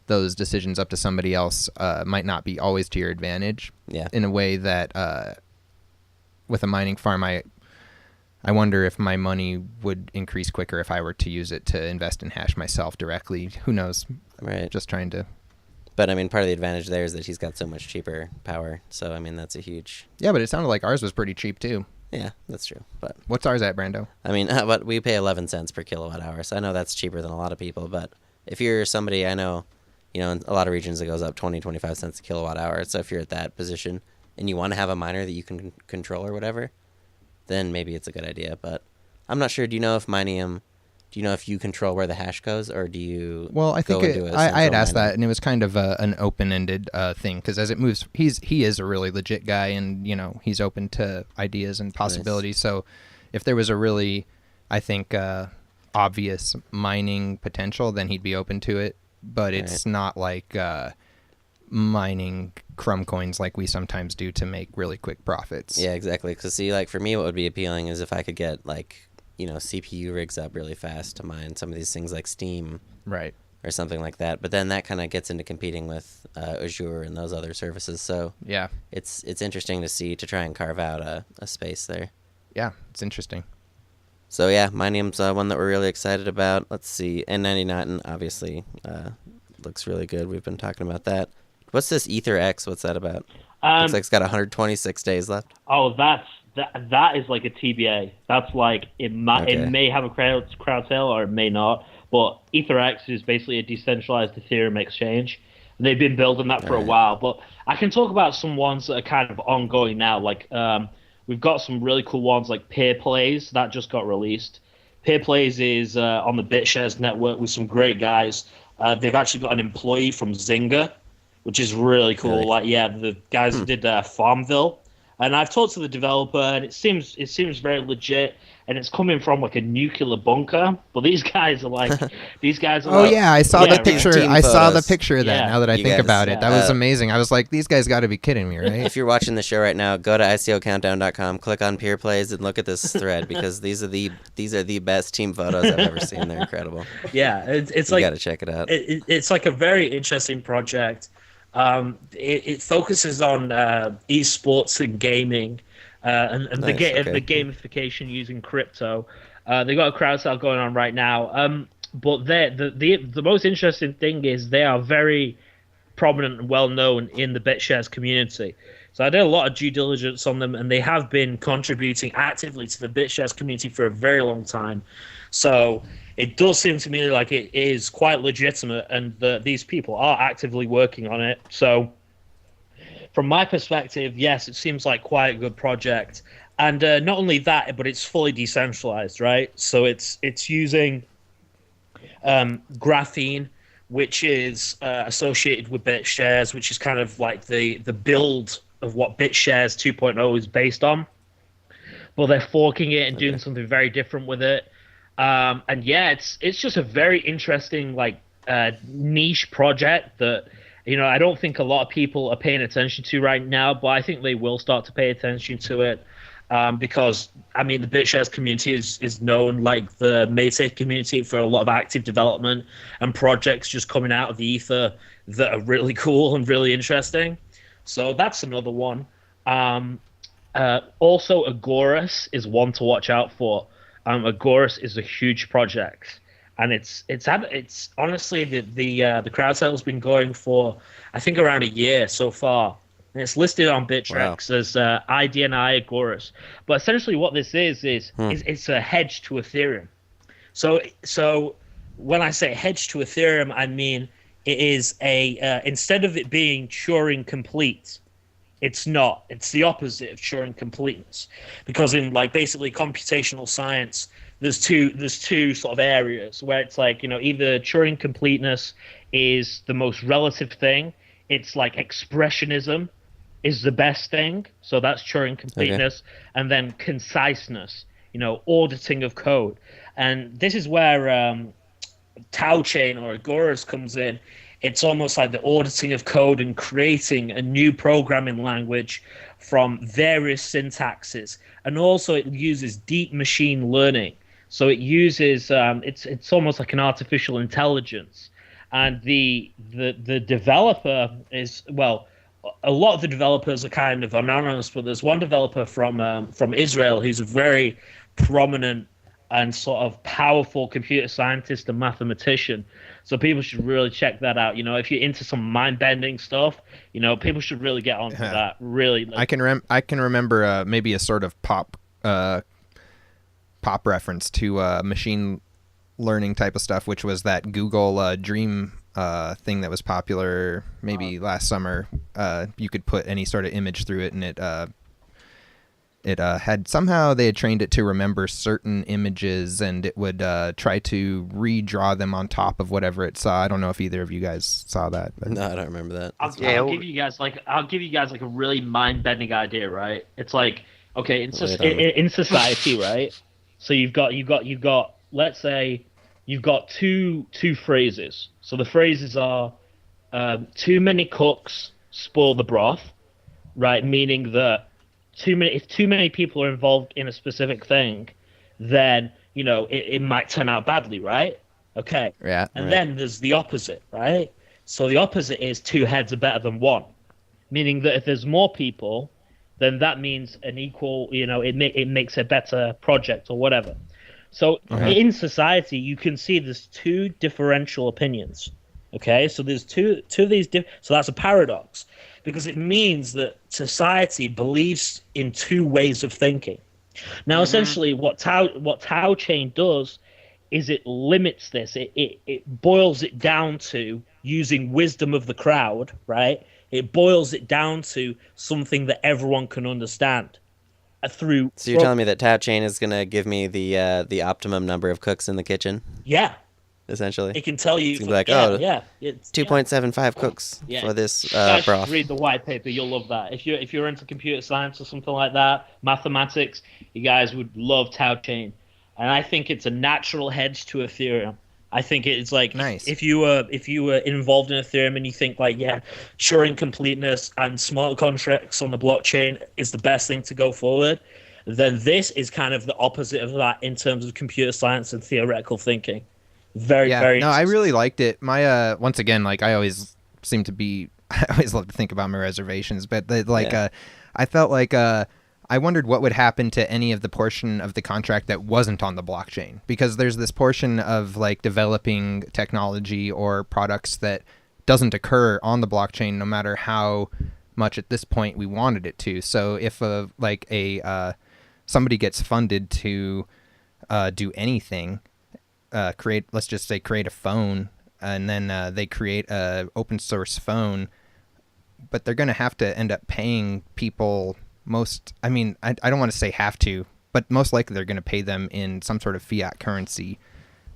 those decisions up to somebody else might not be always to your advantage. Yeah. In a way that with a mining farm, I wonder if my money would increase quicker if I were to use it to invest in hash myself directly. Who knows? Right. Just trying to. But part of the advantage there is that he's got so much cheaper power. So that's a huge. Yeah, but it sounded like ours was pretty cheap too. Yeah, that's true. But what's ours at, Brando? But we pay 11 cents per kilowatt hour. So I know that's cheaper than a lot of people. But if you're somebody, I know, in a lot of regions it goes up 20, 25 cents a kilowatt hour. So if you're at that position and you want to have a miner that you can control or whatever, then maybe it's a good idea. But I'm not sure. Do you know if Mineum? Do you know if you control where the hash goes, or do you? Well, I think I had asked that, and it was kind of an open-ended thing, because as it moves, he is a really legit guy, and he's open to ideas and possibilities. Nice. So, if there was a really, I think, obvious mining potential, then he'd be open to it. But it's not like mining crumb coins like we sometimes do to make really quick profits. Yeah, exactly. Because for me, what would be appealing is if I could get CPU rigs up really fast to mine some of these things like Steam, right, or something like that. But then that kind of gets into competing with Azure and those other services. So yeah, it's interesting to try and carve out a space there. Yeah, it's interesting. So yeah, Mineum's one that we're really excited about. Let's see, N99 obviously looks really good. We've been talking about that. What's this EtherX? What's that about? Looks like it's got 126 days left. Oh, that is like a TBA. That's like it may have a crowd sale or it may not. But EtherX is basically a decentralized Ethereum exchange. And they've been building that for a while. But I can talk about some ones that are kind of ongoing now. Like we've got some really cool ones like PeerPlays that just got released. PeerPlays is on the BitShares network with some great guys. They've actually got an employee from Zynga, which is really cool. Really? The guys who did Farmville. And I've talked to the developer, and it seems very legit, and it's coming from like a nuclear bunker. But these guys are Oh yeah, I saw the picture. I saw the picture of that. Yeah. Now that I think about it, that was amazing. I was like, these guys got to be kidding me, right? If you're watching the show right now, go to ICOCountdown.com, click on PeerPlays, and look at this thread, because these are the best team photos I've ever seen. They're incredible. Yeah, it's you got to check it out. It's like a very interesting project. It focuses on esports and gaming, and the gamification using crypto. They got a crowd sale going on right now. But the most interesting thing is they are very prominent and well known in the BitShares community. So I did a lot of due diligence on them, and they have been contributing actively to the BitShares community for a very long time. So it does seem to me like it is quite legitimate, and these people are actively working on it. So from my perspective, yes, it seems like quite a good project. And not only that, but it's fully decentralized, right? So it's using graphene, which is associated with BitShares, which is kind of like the build of what BitShares 2.0 is based on. But they're forking it and doing something very different with it. And yeah, it's just a very interesting niche project that I don't think a lot of people are paying attention to right now, but I think they will start to pay attention to it because the BitShares community is known like the Maytag community for a lot of active development and projects just coming out of the ether that are really cool and really interesting. So that's another one. Also, Agoras is one to watch out for. Agoras is a huge project, and it's honestly the crowd sale has been going for I think around a year so far, and it's listed on Bittrex as IDNI Agoras. But essentially, what this is it's a hedge to Ethereum. So when I say hedge to Ethereum, I mean it is instead of it being Turing complete. It's not. It's the opposite of Turing completeness, because in basically computational science, there's two sort of areas where it's either Turing completeness is the most relative thing. It's like expressionism, is the best thing. So that's Turing completeness, and then conciseness, auditing of code. And this is where Tau Chain or Agoras comes in. It's almost like the auditing of code and creating a new programming language from various syntaxes. And also it uses deep machine learning. So it uses, it's almost like an artificial intelligence. And the developer is, well, a lot of the developers are kind of anonymous, but there's one developer from Israel who's a very prominent and sort of powerful computer scientist and mathematician. So people should really check that out. If you're into some mind-bending stuff, people should really get onto that. Really, I can remember maybe a sort of pop reference to machine learning type of stuff, which was that Google Dream thing that was popular maybe last summer. You could put any sort of image through it, and it had somehow they had trained it to remember certain images, and it would try to redraw them on top of whatever it saw. I don't know if either of you guys saw that. But. No, I don't remember that. I'll give you guys like a really mind-bending idea, right? It's like, okay, in society, right? So you've got let's say you've got two phrases. So the phrases are too many cooks spoil the broth, right? Meaning that if too many people are involved in a specific thing, then it might turn out badly, right? Okay. Yeah. And then there's the opposite, right? So the opposite is two heads are better than one, meaning that if there's more people, then that means an equal, it makes a better project or whatever. So in society, you can see there's two differential opinions. Okay, so there's two of these. So that's a paradox, because it means that society believes in two ways of thinking. Now, essentially, what Tau Chain does is it limits this. It boils it down to using wisdom of the crowd, right? It boils it down to something that everyone can understand. So you're telling me that Tau Chain is going to give me the optimum number of cooks in the kitchen? Yeah. Essentially. It can tell you. It's like, 2.75 cooks for this broth. Read the white paper. You'll love that. If you're into computer science or something like that, mathematics, you guys would love Tau Chain. And I think it's a natural hedge to Ethereum. I think it's like nice. If you were involved in Ethereum and you think like, Turing completeness and smart contracts on the blockchain is the best thing to go forward, then this is kind of the opposite of that in terms of computer science and theoretical thinking. Very. No, I really liked it. My once again, like I always seem to be, I always love to think about my reservations, but I felt like I wondered what would happen to any of the portion of the contract that wasn't on the blockchain, because there's this portion of like developing technology or products that doesn't occur on the blockchain, no matter how much at this point we wanted it to. So if somebody gets funded to do anything, let's just say create a phone, and then they create a open source phone, but they're going to have to end up paying people. I don't want to say have to, but most likely they're going to pay them in some sort of fiat currency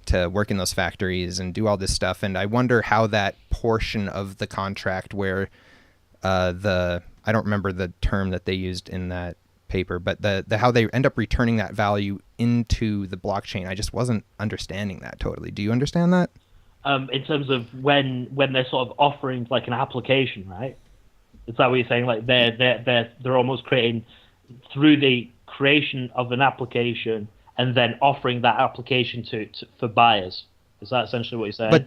to work in those factories and do all this stuff. And I wonder how that portion of the contract where I don't remember the term that they used in that paper, but the how they end up returning that value into the blockchain. I just wasn't understanding that totally. Do you understand that? In terms of when they're sort of offering like an application, right? Is that what you're saying? Like they're almost creating through the creation of an application and then offering that application for buyers. Is that essentially what you're saying?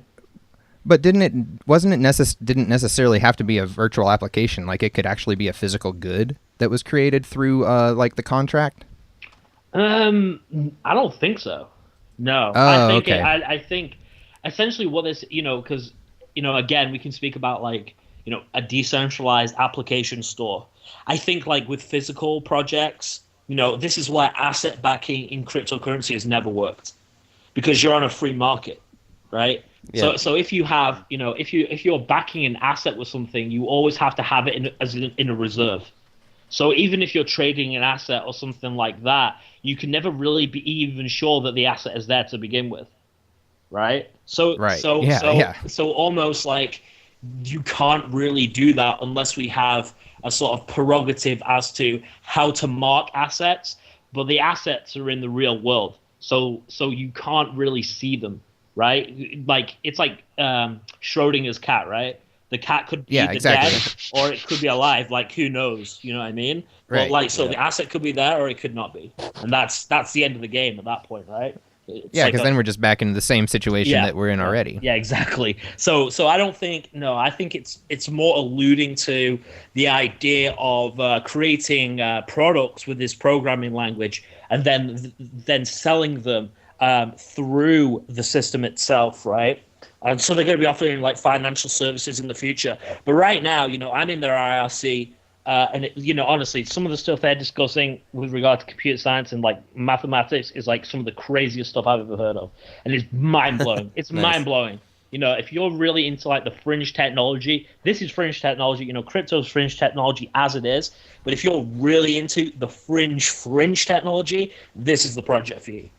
But didn't necessarily have to be a virtual application? Like it could actually be a physical good that was created through like the contract? I don't think so. No. Oh, okay. Okay. I think essentially what this, because again we can speak about like a decentralized application store. I think like with physical projects, this is why asset backing in cryptocurrency has never worked, because you're on a free market, right? Yeah. So if you have, if you're backing an asset with something, you always have to have it in a reserve. So even if you're trading an asset or something like that, you can never really be even sure that the asset is there to begin with, right? So almost like you can't really do that unless we have a sort of prerogative as to how to mark assets, but the assets are in the real world, so you can't really see them, right? Like it's like Schrodinger's cat, right? The cat could be exactly. dead, or it could be alive. Like who knows? You know what I mean? Right. But like, so the asset could be there, or it could not be, and that's the end of the game at that point, right? It's Yeah, like because then we're just back into the same situation that we're in already. Yeah, exactly. So I don't think I think it's more alluding to the idea of creating products with this programming language and then selling them through the system itself, right? And so they're going to be offering like financial services in the future. But right now, I'm in their IRC. And honestly, some of the stuff they're discussing with regard to computer science and like mathematics is like some of the craziest stuff I've ever heard of, and it's mind blowing. It's Nice. mind blowing. If you're really into like the fringe technology, this is fringe technology. Crypto's fringe technology as it is. But if you're really into the fringe technology, this is the project for you.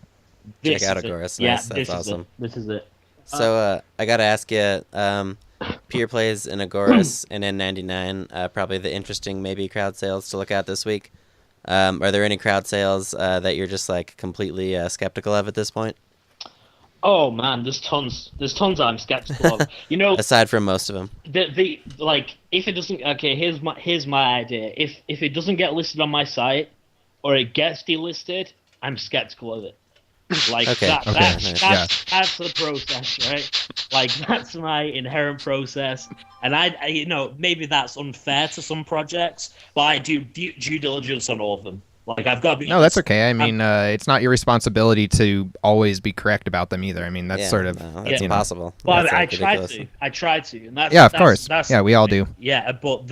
Check out Agoras. Nice. That's awesome. This is it. So I gotta ask you, PeerPlays and Agoras and N99, probably the interesting maybe crowd sales to look at this week. Are there any crowd sales that you're just like completely skeptical of at this point? Oh man, there's tons I'm skeptical of. Aside from most of them. The like if it doesn't, okay, here's my idea. If it doesn't get listed on my site or it gets delisted, I'm skeptical of it. Like that's the process, right? Like that's my inherent process, and I maybe that's unfair to some projects, but I do due diligence on all of them. Like I've got to be. No, that's okay. I mean, it's not your responsibility to always be correct about them either. I mean, that's that's impossible. Well, that's I try to, and that's of course. We all do. Yeah, but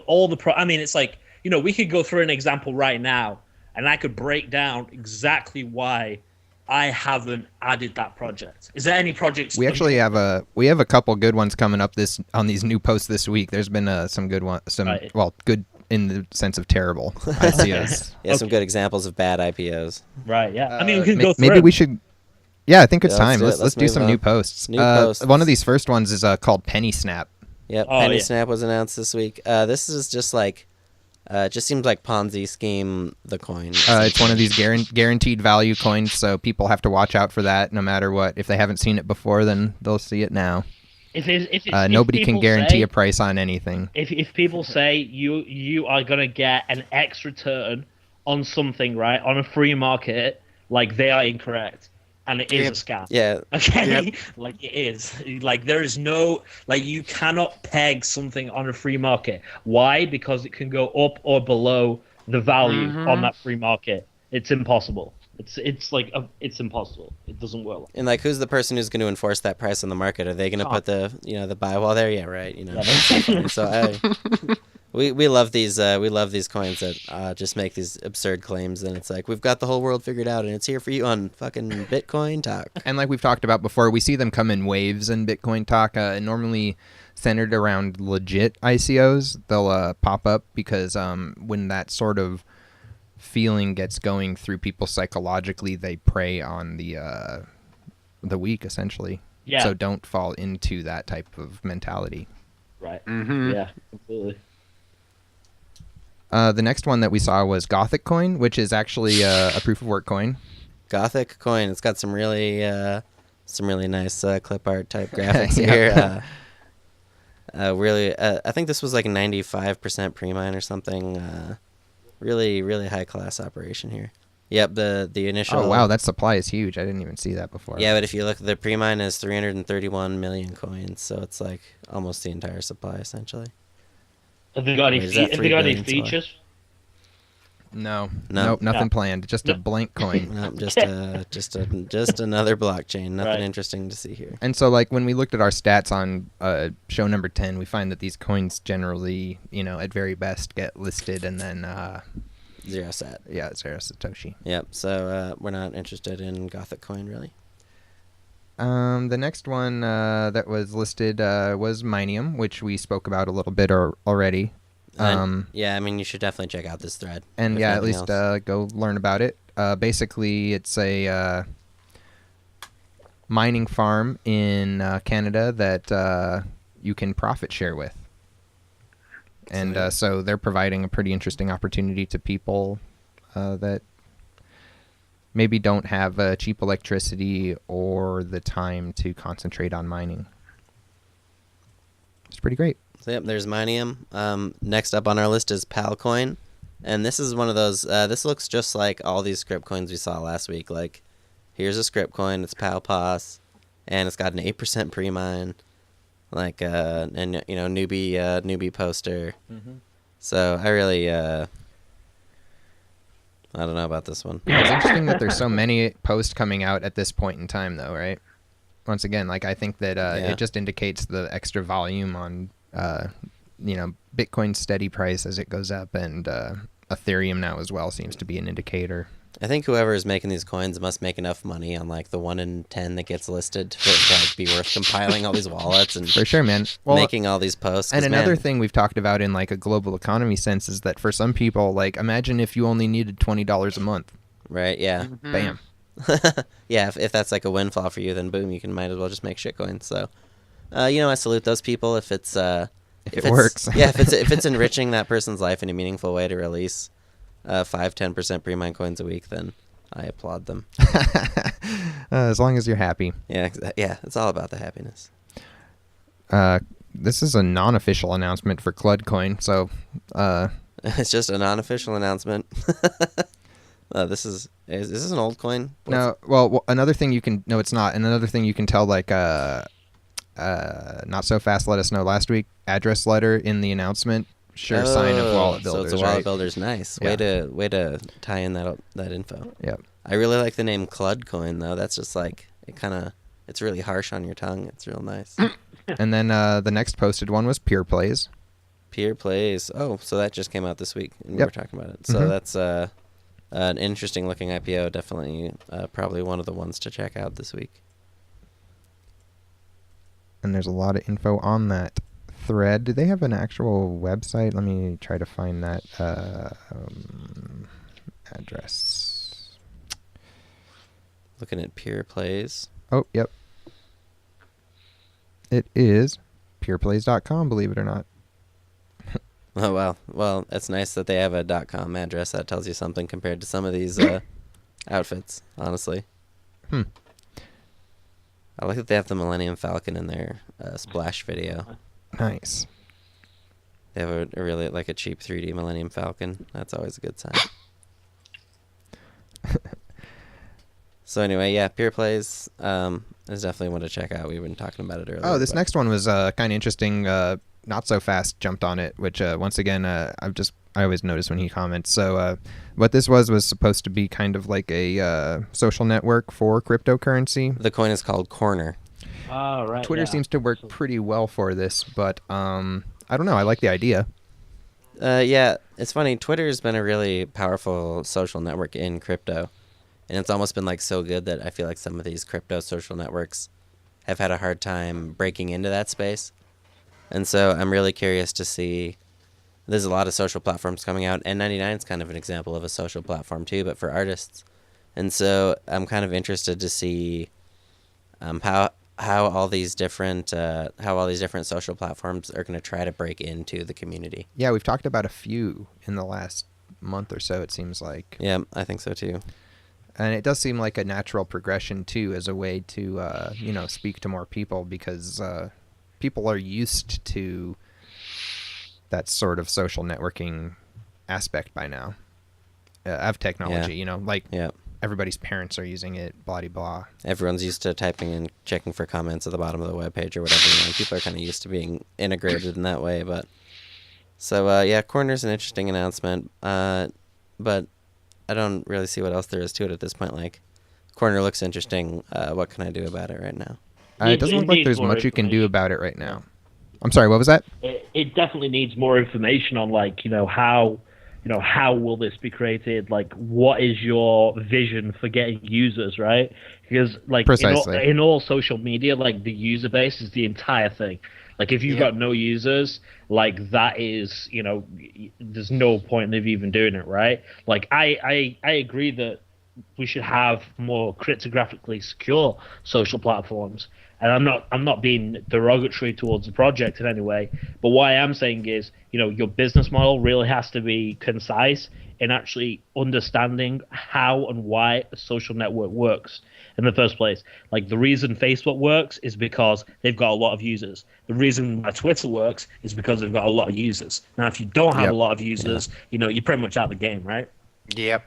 all the I mean, it's like we could go through an example right now, and I could break down exactly why I haven't added that project. Is there any projects? We actually have a couple good ones coming up on these new posts this week. There's been some good ones, good in the sense of terrible ICOs. Some good examples of bad IPOs. Right. Yeah. I mean, we can go through. Maybe we should. Yeah, I think it's time. Let's do some new posts. One of these first ones is called Penny Snap. Yep. Penny Snap was announced this week. This is just like. Just seems like Ponzi scheme, the coin. It's one of these guaranteed value coins, so people have to watch out for that no matter what. If they haven't seen it before, then they'll see it now. Nobody can guarantee a price on anything. If people say you are going to get an X return on something, right, on a free market, like they are incorrect. And it is a scam. Yeah. Okay? Yep. Like it is. Like there is no, like you cannot peg something on a free market. Why? Because it can go up or below the value on that free market. It's impossible. It's like it's impossible. It doesn't work. And like, who's the person who's going to enforce that price on the market? Are they going to put the buy wall there? Yeah, right. So we love these coins that just make these absurd claims, and it's like we've got the whole world figured out, and it's here for you on fucking Bitcoin Talk. And like we've talked about before, we see them come in waves in Bitcoin Talk, normally centered around legit ICOs. They'll pop up because when that sort of feeling gets going through people psychologically, they prey on the weak, essentially. Yeah. So don't fall into that type of mentality. Right. Mm-hmm. Yeah, completely. The next one that we saw was Gothic Coin, which is actually a proof of work coin. Gothic Coin. It's got some really nice clip art type graphics here. I think this was like 95% pre-mine or something. Really, really high class operation here. Yep, the initial. Oh wow, that supply is huge. I didn't even see that before. Yeah, but if you look, the pre-mine is 331 million coins, so it's like almost the entire supply essentially. Have they got any features? No, nothing planned. Just a blank coin. No, just another blockchain. Nothing interesting to see here. And so, like when we looked at our stats on show number 10, we find that these coins generally, at very best, get listed and then zero sat. Yeah, zero satoshi. Yep. So we're not interested in Gothic Coin really. The next one that was listed was Mineum, which we spoke about a little bit already. Yeah, I mean, you should definitely check out this thread. And yeah, at least go learn about it. Basically, it's a mining farm in Canada that you can profit share with. And so they're providing a pretty interesting opportunity to people that maybe don't have cheap electricity or the time to concentrate on mining. It's pretty great. So, yep, there's Mineum. Next up on our list is Palcoin. And this is one of those, this looks just like all these script coins we saw last week. Like, here's a script coin, it's PalPos, and it's got an 8% pre-mine, like, and, you know, newbie poster. Mm-hmm. So I really, I don't know about this one. It's interesting that there's so many posts coming out at this point in time, though, right? Once again, like, I think that it just indicates the extra volume on, you know, Bitcoin's steady price as it goes up, and Ethereum now as well seems to be an indicator. I think whoever is making these coins must make enough money on like the 1 in 10 that gets listed for it to like be worth compiling all these wallets and for sure, man. Well, making all these posts. And another thing we've talked about in like a global economy sense is that for some people, like, imagine if you only needed $20 a month. Right? Yeah. Mm-hmm. Bam. Yeah. If that's like a windfall for you, then boom, you might as well just make shitcoins. So, you know, I salute those people if it's if it works. Yeah. If it's enriching that person's life in a meaningful way to release 5-10% pre-mine coins a week, then I applaud them. As long as you're happy. Yeah, it's all about the happiness. This is a non-official announcement for Cludcoin, so it's just a non-official announcement. Is this an old coin? No, well, another thing you can, no, it's not. And another thing you can tell, like, not so fast let us know last week, address letter in the announcement. Sure, sign of wallet builders. So it's a right? wallet builders. Nice. Yeah. Way to tie in that info. Yep. I really like the name Cludcoin though. That's just like it's really harsh on your tongue. It's real nice. And then the next posted one was PeerPlays. PeerPlays. Oh, so that just came out this week, and we were talking about it. So that's an interesting looking IPO. Definitely, probably one of the ones to check out this week. And there's a lot of info on that thread. Do they have an actual website? Let me try to find that address. Looking at PeerPlays. Oh, yep. It is PeerPlays.com, believe it or not. Oh, wow. Well, it's nice that they have a .com address. That tells you something compared to some of these outfits, honestly. I like that they have the Millennium Falcon in their splash video. Nice. They have a really, like, a cheap 3D Millennium Falcon. That's always a good sign. So anyway, yeah, PeerPlays is definitely one to check out. We've been talking about it earlier. Oh, this next one was kind of interesting. Not so fast jumped on it, which once again, I always notice when he comments. So what this was supposed to be kind of like a social network for cryptocurrency. The coin is called Corner. Oh, right. Twitter seems to work pretty well for this, but I don't know. I like the idea. Yeah, it's funny. Twitter's been a really powerful social network in crypto. And it's almost been like so good that I feel like some of these crypto social networks have had a hard time breaking into that space. And so I'm really curious to see. There's a lot of social platforms coming out. N99 is kind of an example of a social platform too, but for artists. And so I'm kind of interested to see how all these different social platforms are going to try to break into the community. Yeah, we've talked about a few in the last month or so. It seems like. Yeah, I think so too. And it does seem like a natural progression, too, as a way to, speak to more people, because people are used to that sort of social networking aspect by now of technology, everybody's parents are using it, blah-de-blah. Everyone's used to typing and checking for comments at the bottom of the webpage or whatever. People are kind of used to being integrated in that way. But so, Corner's an interesting announcement, but I don't really see what else there is to it at this point. Like, Corner looks interesting. What can I do about it right now? It doesn't look like there's much you can do about it right now. I'm sorry, what was that? It definitely needs more information on, like, how will this be created? Like, what is your vision for getting users, right? Because, like, in all social media, like, the user base is the entire thing. Like, if you've got no users, like, that is, there's no point in even doing it, right? Like, I agree that we should have more cryptographically secure social platforms. And I'm not being derogatory towards the project in any way, but what I am saying is, your business model really has to be concise in actually understanding how and why a social network works in the first place. Like, the reason Facebook works is because they've got a lot of users. The reason why Twitter works is because they've got a lot of users. Now, if you don't have a lot of users, you're pretty much out of the game, right? Yep.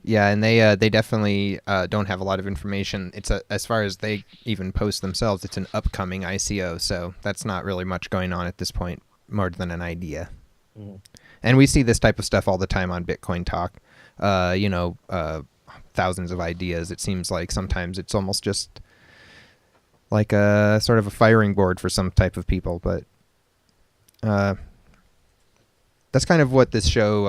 Yeah, and they definitely don't have a lot of information. It's as far as they even post themselves, it's an upcoming ICO, so that's not really much going on at this point, more than an idea. And we see this type of stuff all the time on Bitcoin Talk. Thousands of ideas. It seems like sometimes it's almost just like a sort of a firing board for some type of people, but that's kind of what this show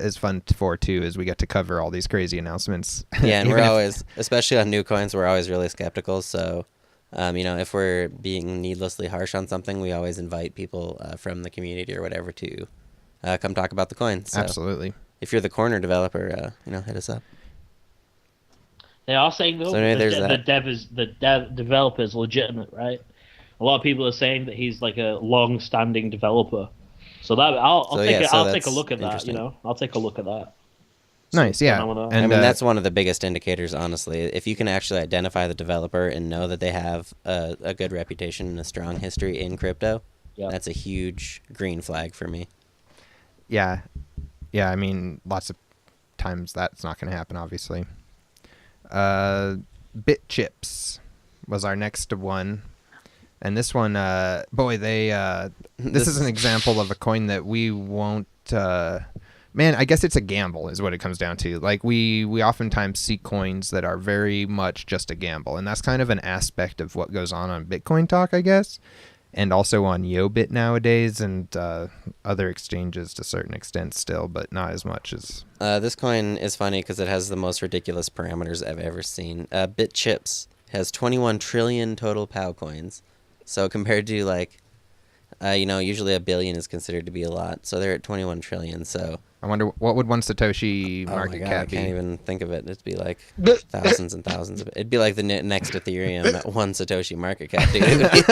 is fun for too, is we get to cover all these crazy announcements. Yeah, and we're always, especially on new coins, we're always really skeptical. So, if we're being needlessly harsh on something, we always invite people from the community or whatever to come talk about the coins. So absolutely. If you're the corner developer, hit us up. They are saying though, So anyway, the developer is legitimate, right? A lot of people are saying that he's like a long-standing developer. So that I'll take a look at that. I'll take a look at that. Nice, yeah. Phenomenal. And that's one of the biggest indicators, honestly. If you can actually identify the developer and know that they have a good reputation and a strong history in crypto, that's a huge green flag for me. Yeah. I mean, lots of times that's not going to happen, obviously. BitChips was our next one. And this one, this is an example of a coin that we won't, man, I guess it's a gamble is what it comes down to. Like, we oftentimes see coins that are very much just a gamble. And that's kind of an aspect of what goes on Bitcoin Talk, I guess. And also on YoBit nowadays, and other exchanges to a certain extent still, but not as much as... This coin is funny because it has the most ridiculous parameters I've ever seen. BitChips has 21 trillion total POW coins. So compared to, usually a billion is considered to be a lot. So they're at 21 trillion, so... I wonder, what would one Satoshi market cap be? I can't even think of it. It'd be like thousands and thousands of it. It'd be like the next Ethereum at one Satoshi market cap, dude. It would be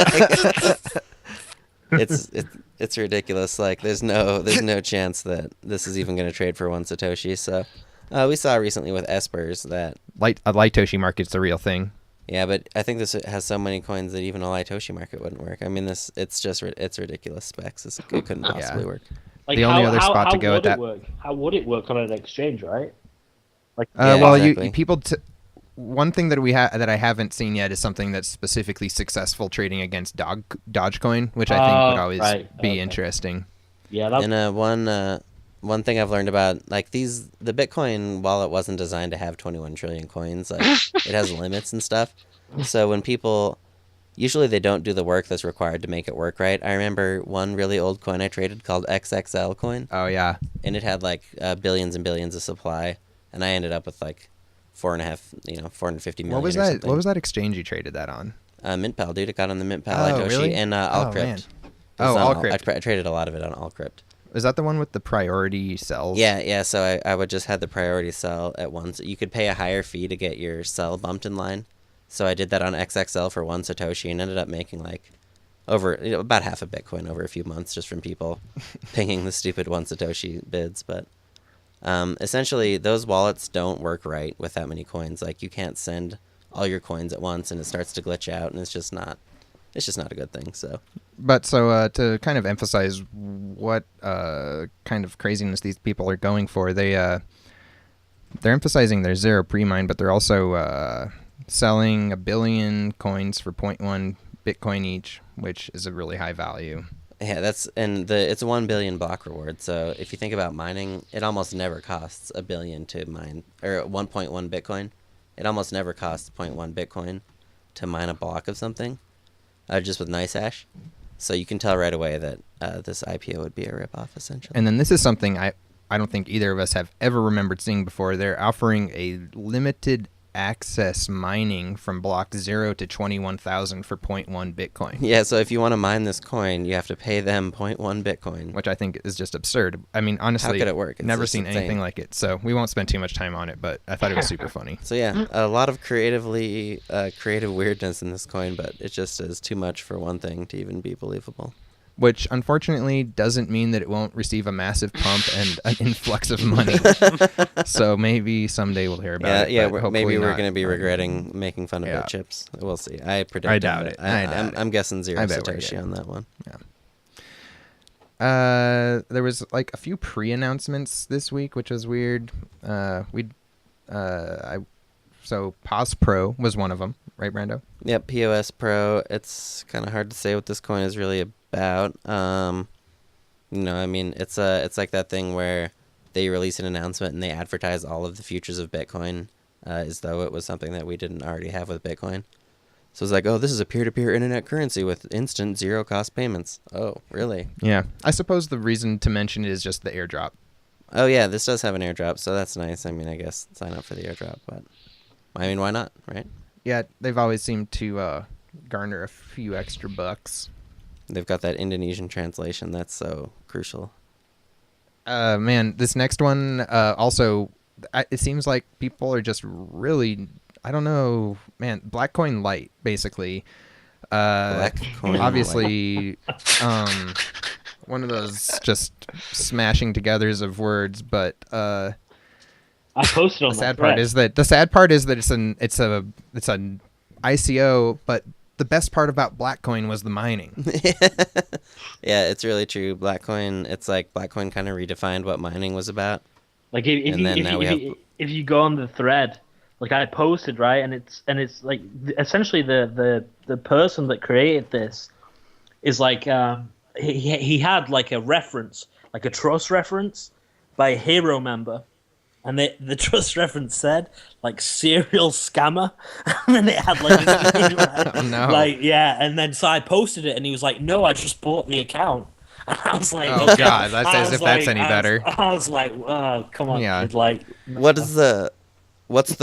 like, it's ridiculous. Like, there's no chance that this is even going to trade for one Satoshi. So we saw recently with Espers that... a Litoshi market's the real thing. Yeah, but I think this has so many coins that even a Litoshi market wouldn't work. I mean, it's ridiculous specs. It couldn't possibly work. Like, the only other spot to go at that. How would it work on an exchange, right? Like, exactly. One thing that I haven't seen yet is something that's specifically successful trading against Dogecoin, which I think would always be interesting. Yeah, and one thing I've learned about, like, the Bitcoin wallet wasn't designed to have 21 trillion coins. Like, it has limits and stuff. So when people, usually they don't do the work that's required to make it work right. I remember one really old coin I traded called XXL coin. Oh yeah. And it had billions and billions of supply, and I ended up with 450 million. What was or that? something. What was that exchange you traded that on? MintPal, dude. It got on the MintPal, Litoshi, really? and Allcrypt. Allcrypt. I traded a lot of it on Allcrypt. Is that the one with the priority sells? Yeah. So I would just have the priority sell at once. You could pay a higher fee to get your sell bumped in line. So I did that on XXL for one Satoshi and ended up making about half a Bitcoin over a few months just from people pinging the stupid one Satoshi bids. But essentially, those wallets don't work right with that many coins. Like, you can't send all your coins at once, and it starts to glitch out, and it's just not a good thing. So, to kind of emphasize what kind of craziness these people are going for, they're emphasizing their zero pre-mine, but they're also selling 1 billion coins for 0.1 Bitcoin each, which is a really high value. Yeah, it's a 1 billion block reward. So if you think about mining, it almost never costs 1 billion to mine, or 1.1 Bitcoin. It almost never costs 0.1 Bitcoin to mine a block of something, just with NiceHash. So you can tell right away that this IPO would be a ripoff, essentially. And then this is something I don't think either of us have ever remembered seeing before. They're offering a limited access mining from block 0 to 21,000 for 0.1 Bitcoin. Yeah, so if you want to mine this coin, you have to pay them 0.1 Bitcoin. Which I think is just absurd. I mean, honestly, how could it work? It's never just seen insane. anything like it. So we won't spend too much time on it, but I thought it was super funny. So yeah, a lot of creative weirdness in this coin, but it just is too much for one thing to even be believable. Which unfortunately doesn't mean that it won't receive a massive pump and an influx of money. So maybe someday we'll hear about it. Yeah, but maybe we're not. going to be regretting making fun of BitChips. We'll see. I predict. I doubt it. I'm guessing zero I bet we're Satoshi good. on that one. Yeah. There was like a few pre-announcements this week, which was weird. So POSPro was one of them, right, Brando? Yep, POSPro. It's kind of hard to say what this coin is really about. I mean, it's like that thing where they release an announcement and they advertise all of the futures of Bitcoin as though it was something that we didn't already have with Bitcoin. So it's like, oh, this is a peer-to-peer internet currency with instant zero-cost payments. Oh, really? Yeah. I suppose the reason to mention it is just the airdrop. Oh, yeah, this does have an airdrop, so that's nice. I mean, I guess sign up for the airdrop, but I mean, why not, right? Yeah, they've always seemed to garner a few extra bucks. They've got that Indonesian translation. That's so crucial. Man, this next one also, it seems like people are just really, I don't know, man, BlackcoinLite, basically. BlackcoinLite. Obviously, one of those just smashing togethers of words, but I posted on the sad part is that it's an ICO, but the best part about Blackcoin was the mining. Yeah, it's really true. Blackcoin, it's like Blackcoin kind of redefined what mining was about. Like if you go on the thread, like I posted, right, and it's like essentially the person that created this is like he had like a reference, like a trust reference by a hero member. And the trust reference said, like, serial scammer. And then it had, like, Oh, no. Like, yeah. And then so I posted it, and he was like, no, I just bought the account. And I was like, oh, okay. God, that's as if that's any better. I was like, oh, come on. Yeah. Dude, like, What's the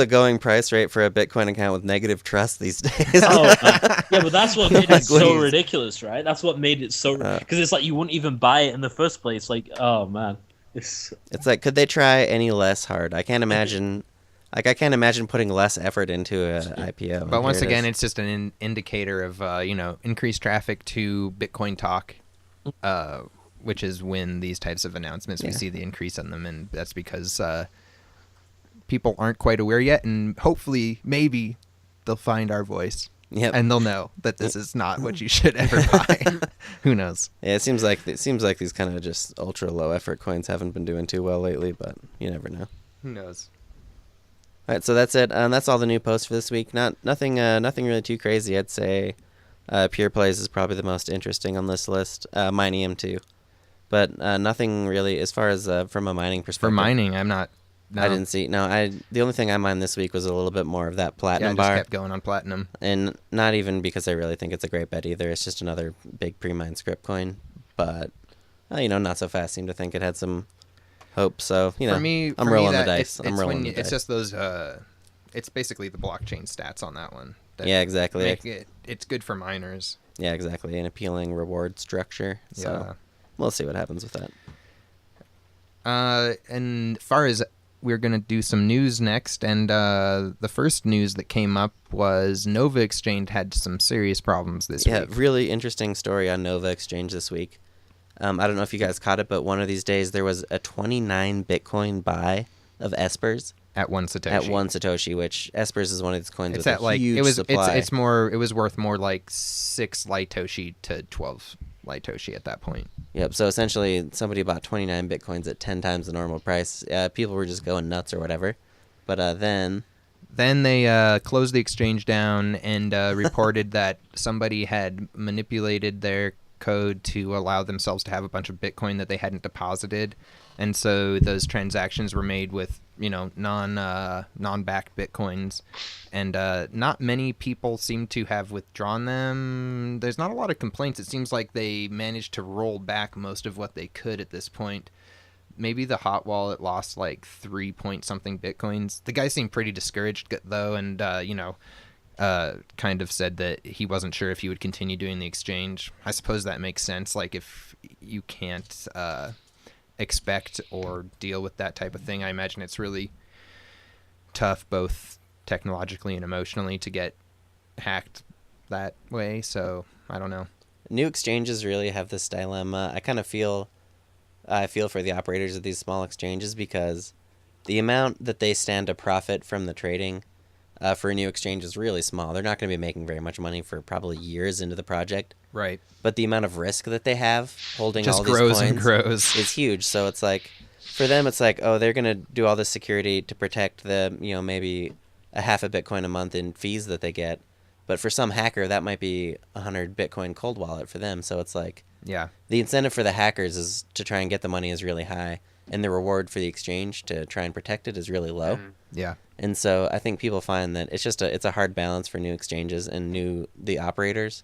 going price rate for a Bitcoin account with negative trust these days? yeah, but that's what made it so Please. ridiculous, right? That's what made it so... Because it's like you wouldn't even buy it in the first place. Like, oh, man. It's like, could they try any less hard? I can't imagine putting less effort into an IPO. But once again, it's just an indicator of increased traffic to Bitcoin Talk, which is when these types of announcements we see the increase on them, and that's because people aren't quite aware yet, and hopefully, maybe they'll find our voice. Yep. And they'll know that this is not what you should ever buy. Who knows? Yeah, it seems like these kind of just ultra low effort coins haven't been doing too well lately, but you never know. Who knows? All right, so that's it. That's all the new posts for this week. Nothing really too crazy. I'd say PeerPlays is probably the most interesting on this list. Mineum too, but nothing really as far as from a mining perspective. For mining, I'm not. No. I didn't see. No, the only thing I mined this week was a little bit more of that platinum I just bar. kept going on platinum, and not even because I really think it's a great bet either. It's just another big pre-mined script coin, but not so fast. Seem to think it had some hope. So for me, I'm rolling the dice. It's just those. It's basically the blockchain stats on that one. Yeah, exactly. It's good for miners. Yeah, exactly. An appealing reward structure. So we'll see what happens with that. And as far as we're going to do some news next, and the first news that came up was Nova Exchange had some serious problems this week. Yeah, really interesting story on Nova Exchange this week. I don't know if you guys caught it, but one of these days there was a 29 Bitcoin buy of Espers. At 1 Satoshi. Which Espers is one of these coins it's with a huge supply. It was worth more like 6 Litoshi to 12 Litoshi at that point. Yep, so essentially somebody bought 29 Bitcoins at 10 times the normal price. People were just going nuts or whatever. But then they closed the exchange down and reported that somebody had manipulated their code to allow themselves to have a bunch of Bitcoin that they hadn't deposited. And so those transactions were made with, non-backed Bitcoins. And not many people seem to have withdrawn them. There's not a lot of complaints. It seems like they managed to roll back most of what they could at this point. maybe the hot wallet lost like 3 point something Bitcoins. The guy seemed pretty discouraged though, and kind of said that he wasn't sure if he would continue doing the exchange. I suppose that makes sense. Like if you can't expect or deal with that type of thing, I imagine it's really tough both technologically and emotionally to get hacked that way. So I don't know. New exchanges really have this dilemma. I feel for the operators of these small exchanges because the amount that they stand to profit from the trading for a new exchange is really small. They're not going to be making very much money for probably years into the project. Right. But the amount of risk that they have holding just all these grows coins and grows. is huge. So it's like, for them, it's like, oh, they're going to do all this security to protect the, maybe a half a Bitcoin a month in fees that they get. But for some hacker, that might be 100 Bitcoin cold wallet for them. So it's like, yeah, the incentive for the hackers is to try and get the money is really high, and the reward for the exchange to try and protect it is really low. Yeah. And so I think people find that it's a hard balance for new exchanges, and the operators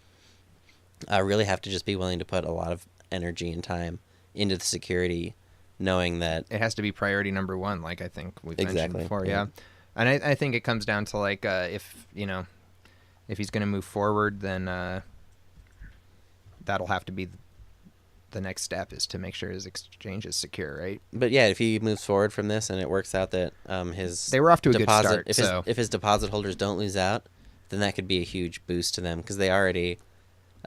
really have to just be willing to put a lot of energy and time into the security, knowing that it has to be priority number one, like I think we've exactly mentioned before. Yeah. And I think it comes down to like if he's going to move forward, then that'll have to be the next step, is to make sure his exchange is secure, right? But yeah, if he moves forward from this and it works out that they were off to a deposit, good start. if his deposit holders don't lose out, then that could be a huge boost to them, because they already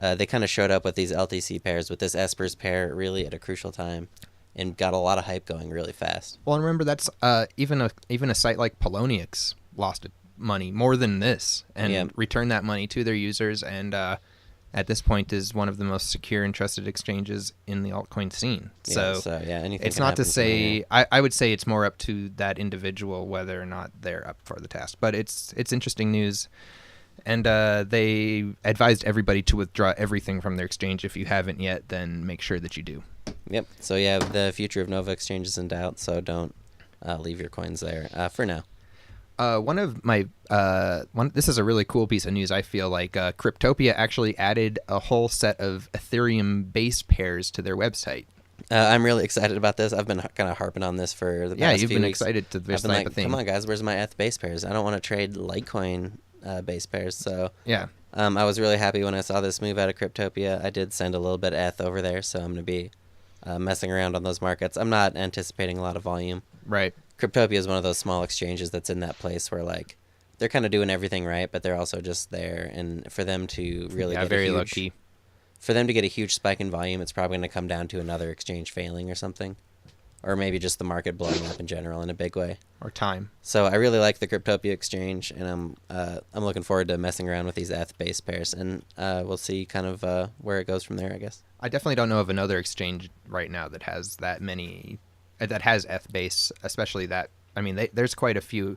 they kind of showed up with these LTC pairs, with this Espers pair really at a crucial time, and got a lot of hype going really fast. Well, and remember that's even a site like Poloniex lost money more than this, and returned that money to their users, and at this point is one of the most secure and trusted exchanges in the altcoin scene. So anything it's not to say, I would say it's more up to that individual whether or not they're up for the task. But it's interesting news. And they advised everybody to withdraw everything from their exchange. If you haven't yet, then make sure that you do. Yep. So yeah, the future of Nova Exchange is in doubt, so don't leave your coins there for now. This is a really cool piece of news. I feel like Cryptopia actually added a whole set of Ethereum base pairs to their website. I'm really excited about this. I've been kind of harping on this for the past few weeks. Yeah, you've been excited to this type of thing. Come on, guys, where's my ETH base pairs? I don't want to trade Litecoin base pairs. So yeah, I was really happy when I saw this move out of Cryptopia. I did send a little bit of ETH over there, so I'm going to be messing around on those markets. I'm not anticipating a lot of volume. Right. Cryptopia is one of those small exchanges that's in that place where, like, they're kind of doing everything right, but they're also just there. And for them to really get very low key. For them to get a huge spike in volume, it's probably going to come down to another exchange failing or something, or maybe just the market blowing up in general in a big way. Or time. So I really like the Cryptopia exchange, and I'm looking forward to messing around with these ETH base pairs, and we'll see kind of where it goes from there, I guess. I definitely don't know of another exchange right now that has that many, that has ETH base, especially that. I mean, there's quite a few.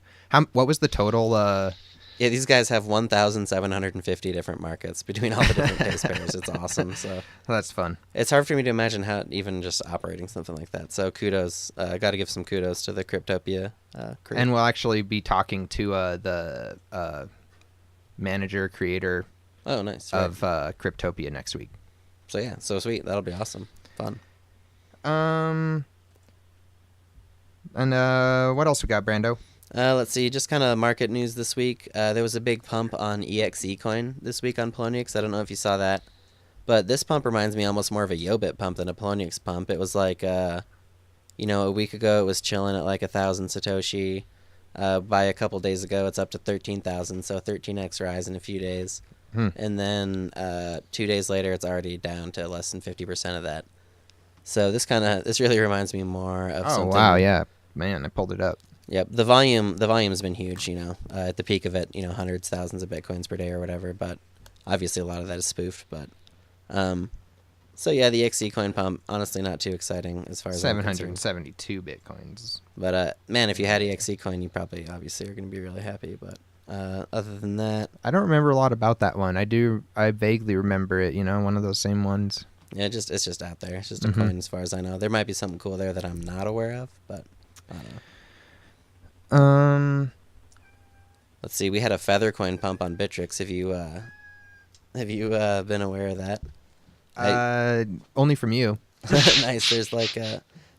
What was the total? Yeah, these guys have 1,750 different markets between all the different base pairs. It's awesome. So that's fun. It's hard for me to imagine how even just operating something like that. So kudos. I got to give some kudos to the Cryptopia crew. And we'll actually be talking to the manager, creator nice, of Cryptopia next week. So yeah, so sweet. That'll be awesome. Fun. And what else we got, Brando? Let's see, just kind of market news this week. There was a big pump on EXE coin this week on Poloniex. I don't know if you saw that, but this pump reminds me almost more of a Yobit pump than a Poloniex pump. It was like, a week ago it was chilling at like 1,000 Satoshi. By a couple days ago, it's up to 13,000, so 13x rise in a few days. And then 2 days later, it's already down to less than 50% of that. So this really reminds me more of something. Oh wow, yeah, man, I pulled it up. Yep, the volume's been huge. At the peak of it, hundreds, thousands of bitcoins per day or whatever. But obviously, a lot of that is spoofed. But so yeah, the XE coin pump, honestly, not too exciting as far as 772 bitcoins. But man, if you had EXE coin, you probably obviously are going to be really happy. But other than that, I don't remember a lot about that one. I vaguely remember it. One of those same ones. Yeah, it's just out there. It's just a coin as far as I know. There might be something cool there that I'm not aware of, but I don't know. Let's see. We had a feather coin pump on Bittrex. Have you been aware of that? Only from you. Nice. There's like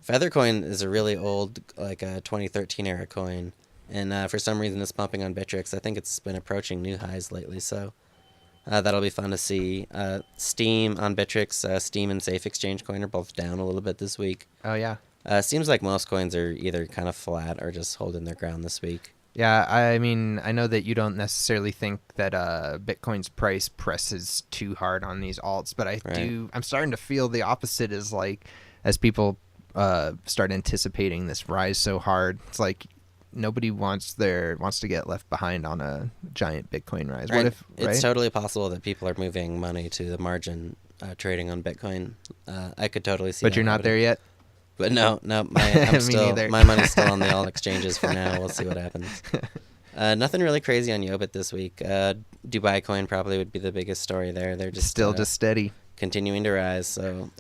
Feathercoin is a really old, like a 2013 era coin, and for some reason it's pumping on Bittrex. I think it's been approaching new highs lately, so that'll be fun to see. Steam on Bittrex, Steam and Safe Exchange Coin are both down a little bit this week. Oh yeah. Seems like most coins are either kind of flat or just holding their ground this week. Yeah, I mean, I know that you don't necessarily think that Bitcoin's price presses too hard on these alts, but I'm starting to feel the opposite is like, as people start anticipating this rise so hard, it's like nobody wants to get left behind on a giant Bitcoin rise. Right. What if It's totally possible that people are moving money to the margin trading on Bitcoin. I could totally see. But you're not there yet. But no, my money's still on the alt exchanges for now. We'll see what happens. Nothing really crazy on Yobit this week. Dubai Coin probably would be the biggest story there. They're just still just steady, continuing to rise. So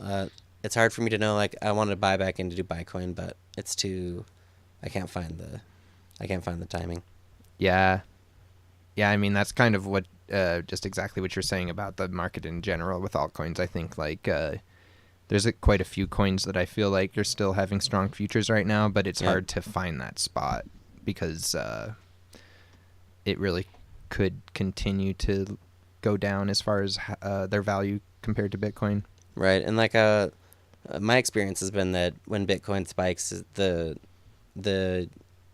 it's hard for me to know. Like, I wanted to buy back into Dubai Coin, but it's too. I can't find the timing. Yeah. I mean, that's kind of what just exactly what you're saying about the market in general with altcoins. I think like. There's quite a few coins that I feel like are still having strong futures right now, but it's hard to find that spot because it really could continue to go down as far as their value compared to Bitcoin. Right, and like my experience has been that when Bitcoin spikes, the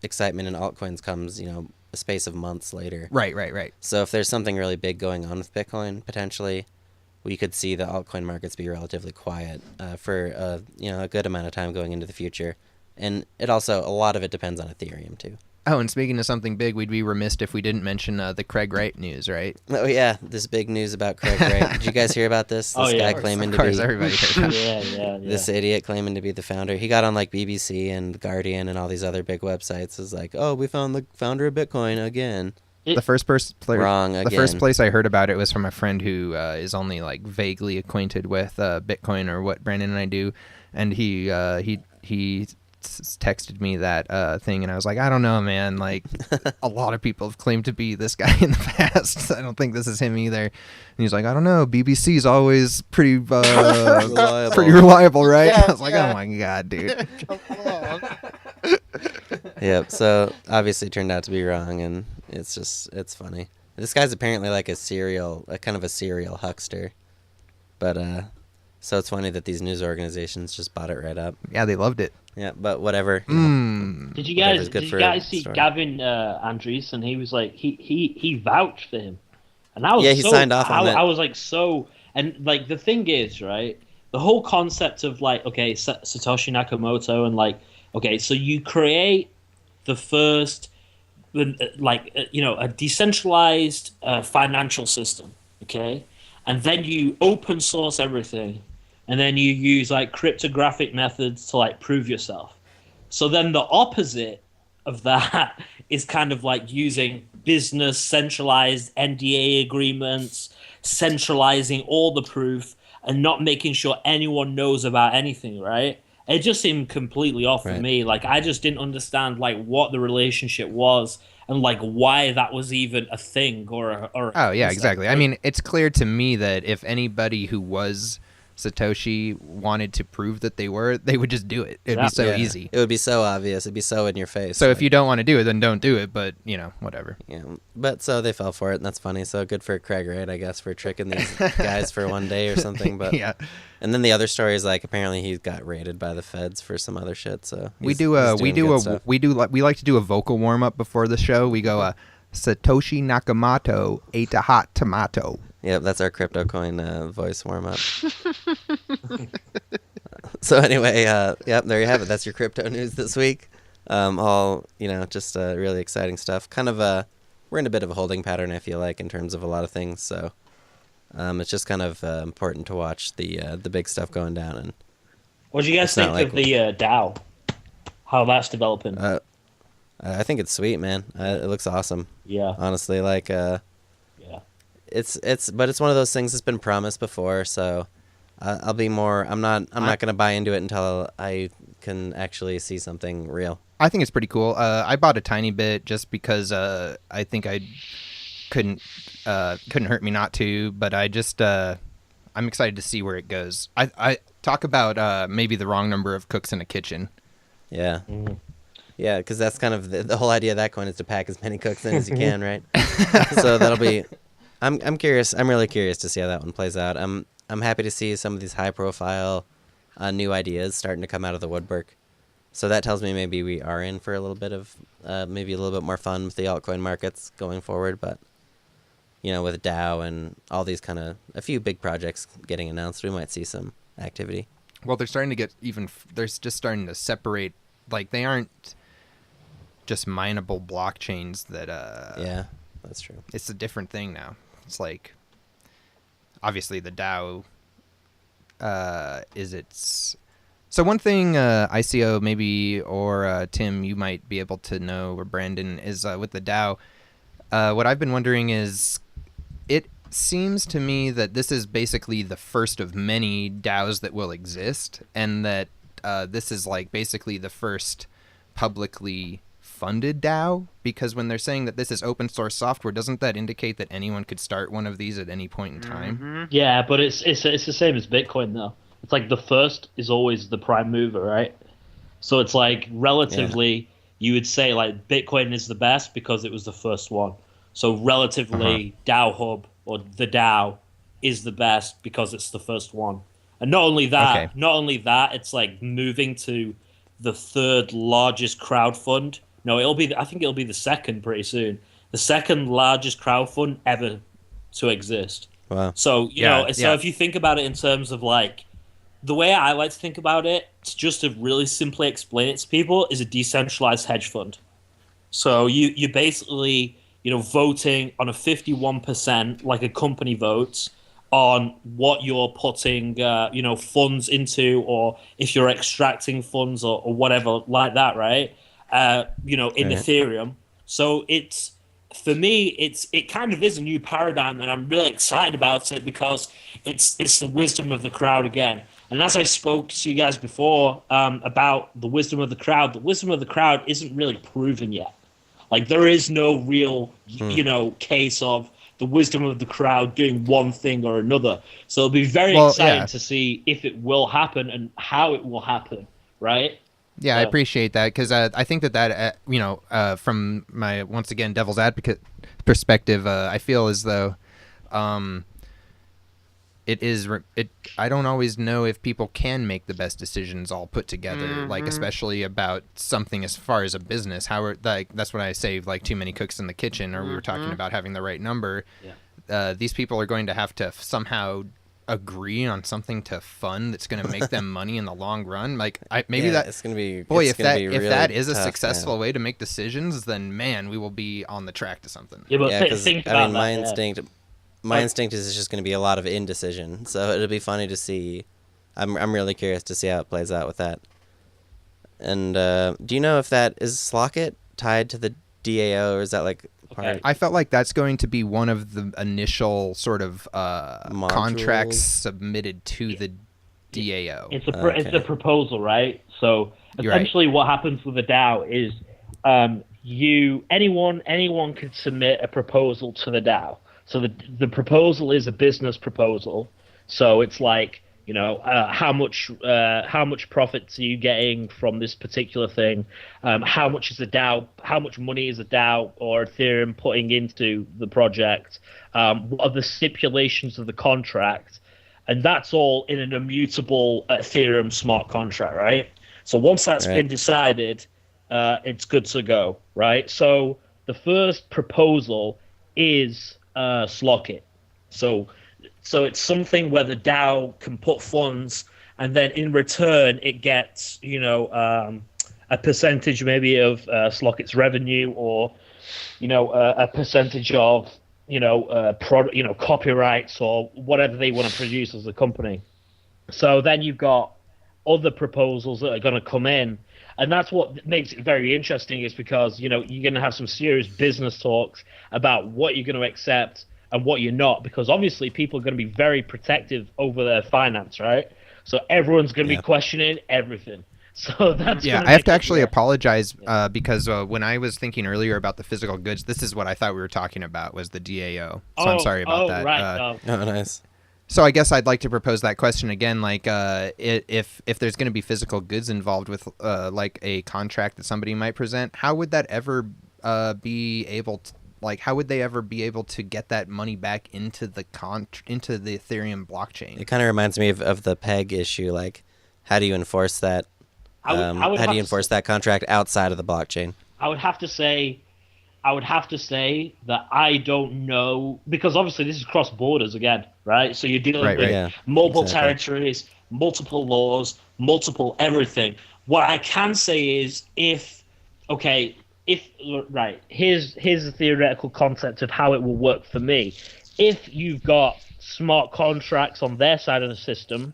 excitement in altcoins comes, a space of months later. Right. So if there's something really big going on with Bitcoin, potentially, we could see the altcoin markets be relatively quiet for a good amount of time going into the future. And a lot of it depends on Ethereum too. Oh, and speaking of something big, we'd be remiss if we didn't mention the Craig Wright news, right? Oh yeah, this big news about Craig Wright. Did you guys hear about this? This guy claiming to be everybody heard about it. Yeah. This idiot claiming to be the founder. He got on like BBC and Guardian and all these other big websites. Is like, oh, we found the founder of Bitcoin again. The first Wrong again. The first place I heard about it was from a friend who is only like vaguely acquainted with Bitcoin or what Brandon and I do, and he texted me that thing, and I was like, I don't know, man. Like, a lot of people have claimed to be this guy in the past. I don't think this is him either. And he's like, I don't know. BBC's always pretty reliable, right? Yeah, I was like, oh my god, dude. Yep. So obviously turned out to be wrong, and it's funny. This guy's apparently like a kind of a serial huckster, but so it's funny that these news organizations just bought it right up. Yeah, they loved it. Yeah, but whatever. Did you guys see Gavin Andrews? And he was like, he vouched for him, and I was he signed off on it. I was like, and like the thing is, right, the whole concept of like, okay, Satoshi Nakamoto, and like, okay, so you create the first, a decentralized financial system, okay, and then you open source everything. And then you use like cryptographic methods to like prove yourself. So then the opposite of that is kind of like using business centralized NDA agreements, centralizing all the proof and not making sure anyone knows about anything, right? It just seemed completely off for me. Like, I just didn't understand like what the relationship was and like why that was even a thing or Oh yeah, exactly. I mean, it's clear to me that if anybody who was Satoshi wanted to prove that they would just do it. It'd be so easy. It would be so obvious. It'd be so in your face. So if you don't want to do it, then don't do it. But whatever. Yeah, but so they fell for it, and that's funny. So good for Craig Wright, I guess, for tricking these guys for one day or something. But yeah. And then the other story is like apparently he got raided by the feds for some other shit. So we like to do a vocal warm up before the show. We go Satoshi Nakamoto ate a hot tomato. Yep, that's our CryptoCoin voice warm-up. So anyway, there you have it. That's your crypto news this week. Just really exciting stuff. Kind of, we're in a bit of a holding pattern, I feel like, in terms of a lot of things. So it's just kind of important to watch the big stuff going down. And what do you guys think of the DAO? How that's developing? I think it's sweet, man. It looks awesome. Yeah. Honestly, like... But it's one of those things that's been promised before, so I'll be more. I'm not gonna buy into it until I can actually see something real. I think it's pretty cool. I bought a tiny bit just because I think I couldn't hurt me not to. But I just I'm excited to see where it goes. Talk about maybe the wrong number of cooks in a kitchen. Yeah. Yeah, because that's kind of the whole idea of that coin is to pack as many cooks in as you can, right? So that'll be. I'm curious. I'm really curious to see how that one plays out. I'm happy to see some of these high profile new ideas starting to come out of the woodwork. So that tells me maybe we are in for a little bit of maybe a little bit more fun with the altcoin markets going forward. But with DAO and all these kind of a few big projects getting announced, we might see some activity. Well, they're starting to get they're just starting to separate. Like they aren't just mineable blockchains that. Yeah, that's true. It's a different thing now. It's like obviously the DAO is its. So one thing ICO maybe or Tim you might be able to know, or Brandon, is with the DAO. What I've been wondering is, it seems to me that this is basically the first of many DAOs that will exist, and that this is like basically the first publicly funded DAO, because when they're saying that this is open source software, doesn't that indicate that anyone could start one of these at any point in time? Yeah, but it's the same as Bitcoin though. It's like the first is always the prime mover, right? So it's like relatively, you would say like Bitcoin is the best because it was the first one. So relatively, DAO Hub or the DAO is the best because it's the first one. And not only that, it's like moving to the third largest crowdfund. No, I think it'll be the second pretty soon. The second largest crowdfund ever to exist. Wow. So, so if you think about it in terms of like, the way I like to think about it, just to really simply explain it to people, is a decentralized hedge fund. So you basically, voting on a 51%, like a company votes, on what you're putting, funds into, or if you're extracting funds or whatever like that, right? In Ethereum. So for me, it kind of is a new paradigm, and I'm really excited about it because it's the wisdom of the crowd again. And as I spoke to you guys before about the wisdom of the crowd isn't really proven yet. Like there is no real, case of the wisdom of the crowd doing one thing or another. So it'll be very exciting to see if it will happen and how it will happen, right? Yeah, I appreciate that, because I think that from my, once again, devil's advocate perspective, I feel as though I don't always know if people can make the best decisions all put together, like especially about something as far as a business. That's what I say, like too many cooks in the kitchen, or we were talking about having the right number. Yeah. These people are going to have to somehow agree on something to fund that's going to make them money in the long run. Like it's going to be if that is a successful way to make decisions, then man, we will be on the track to something. Yeah, but think about my instinct is it's just going to be a lot of indecision. So it'll be funny to see. I'm really curious to see how it plays out with that. And do you know if that is Slockit tied to the DAO, or is that like part? I felt like that's going to be one of the initial sort of contracts submitted to the DAO. It's a proposal, right? So essentially, what happens with a DAO is anyone can submit a proposal to the DAO. So the proposal is a business proposal. So it's like, how much profits are you getting from this particular thing? How much is the DAO? How much money is a DAO or Ethereum putting into the project? What are the stipulations of the contract? And that's all in an immutable Ethereum smart contract, right? So once that's been decided, it's good to go, right? So the first proposal is Slockit. So it's something where the DAO can put funds, and then in return it gets a percentage maybe of Slockit's revenue, or a percentage of copyrights or whatever they want to produce as a company. So then you've got other proposals that are going to come in, and that's what makes it very interesting, is because you're going to have some serious business talks about what you're going to accept and what you're not, because obviously people are going to be very protective over their finance, right? So everyone's going to be questioning everything. So that's I have to actually apologize because when I was thinking earlier about the physical goods, this is what I thought we were talking about, was the DAO. So I'm sorry about that. Right. Oh, nice. So I guess I'd like to propose that question again. Like, if there's going to be physical goods involved with like a contract that somebody might present, how would that ever be able to? Like, how would they ever be able to get that money back into the into the Ethereum blockchain? It kind of reminds me of the peg issue. Like, how do you enforce that? How do you enforce that contract outside of the blockchain? I would have to say that I don't know, because obviously this is cross borders again, right? So you're dealing with Yeah, multiple exactly. territories, multiple laws, multiple everything. What I can say is here's the theoretical concept of how it will work for me. If you've got smart contracts on their side of the system,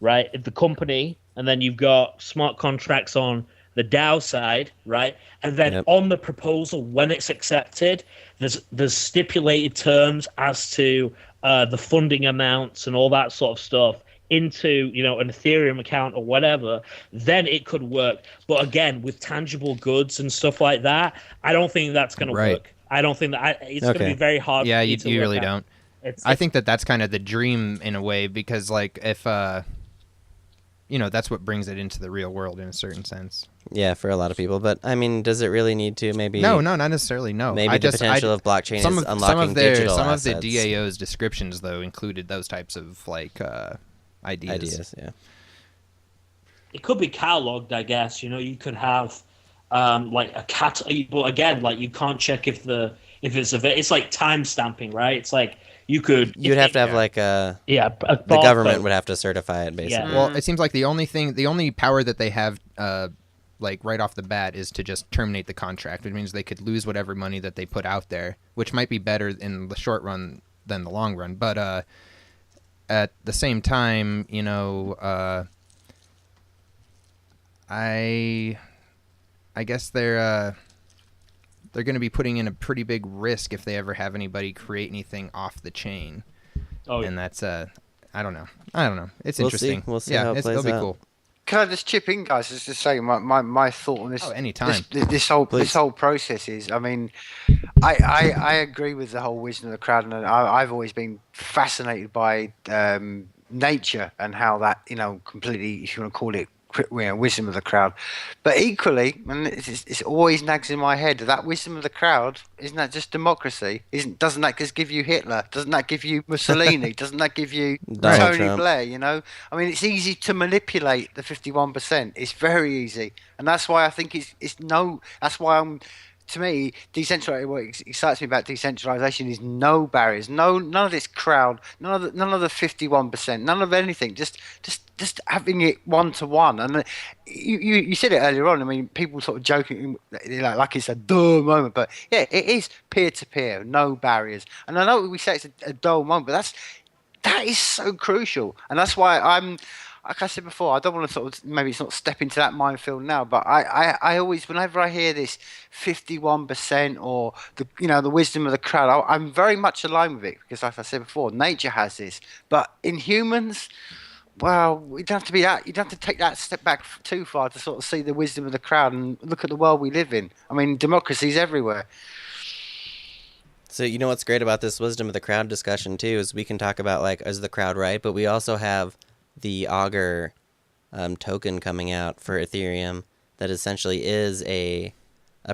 right, the company, and then you've got smart contracts on the DAO side, right, and then on the proposal when it's accepted, there's stipulated terms as to the funding amounts and all that sort of stuff into an Ethereum account or whatever, then it could work. But again, with tangible goods and stuff like that, I don't think that's going to work. I don't think that it's going to be very hard. Yeah, for you to work really out. don't. I think that's kind of the dream in a way, because like if that's what brings it into the real world in a certain sense. Yeah, for a lot of people. But I mean, does it really need to? Maybe no, not necessarily. No, Maybe the potential of blockchain is unlocking digital assets. Some of the DAO's descriptions though included those types of like ideas. Yeah. It could be cataloged, I guess. You could have like a cat, but again, like you can't check if it's like time stamping, right? It's like you'd have to have like the government would have to certify it basically. Yeah. Well, it seems like the only power that they have like right off the bat is to just terminate the contract, which means they could lose whatever money that they put out there, which might be better in the short run than the long run. But at the same time, I guess they're going to be putting in a pretty big risk if they ever have anybody create anything off the chain. Oh, and that's I don't know. It's interesting. We'll see how it plays it'll be out. Cool. Can I just chip in, guys? Just to say my thought on this. Oh, anytime. This whole process is. I mean, I agree with the whole wisdom of the crowd, and I've always been fascinated by nature and how that completely, if you want to call it, wisdom of the crowd. But equally, and it's always nags in my head, that wisdom of the crowd, isn't that just democracy? Doesn't that just give you Hitler? Doesn't that give you Mussolini? Doesn't that give you Tony Trump. Blair? I mean, it's easy to manipulate the 51%. It's very easy, and that's why I think that's why to me, decentralization. What excites me about decentralization is no barriers, none of this crowd, none of the 51%, none of anything. Just having it one to one. And you said it earlier on. I mean, people sort of joking like it's a dull moment, but yeah, it is peer to peer, no barriers. And I know we say it's a dull moment, but that is so crucial, and that's why I'm. Like I said before, I don't want to sort of maybe it's not step into that minefield now, but I always, whenever I hear this 51% or the wisdom of the crowd, I'm very much aligned with it, because like I said before, nature has this, but in humans, well, you don't have to be that. You don't have to take that step back too far to sort of see the wisdom of the crowd and look at the world we live in. I mean, democracy's everywhere. So what's great about this wisdom of the crowd discussion too is we can talk about like, is the crowd right? But we also have the Augur token coming out for Ethereum that essentially is a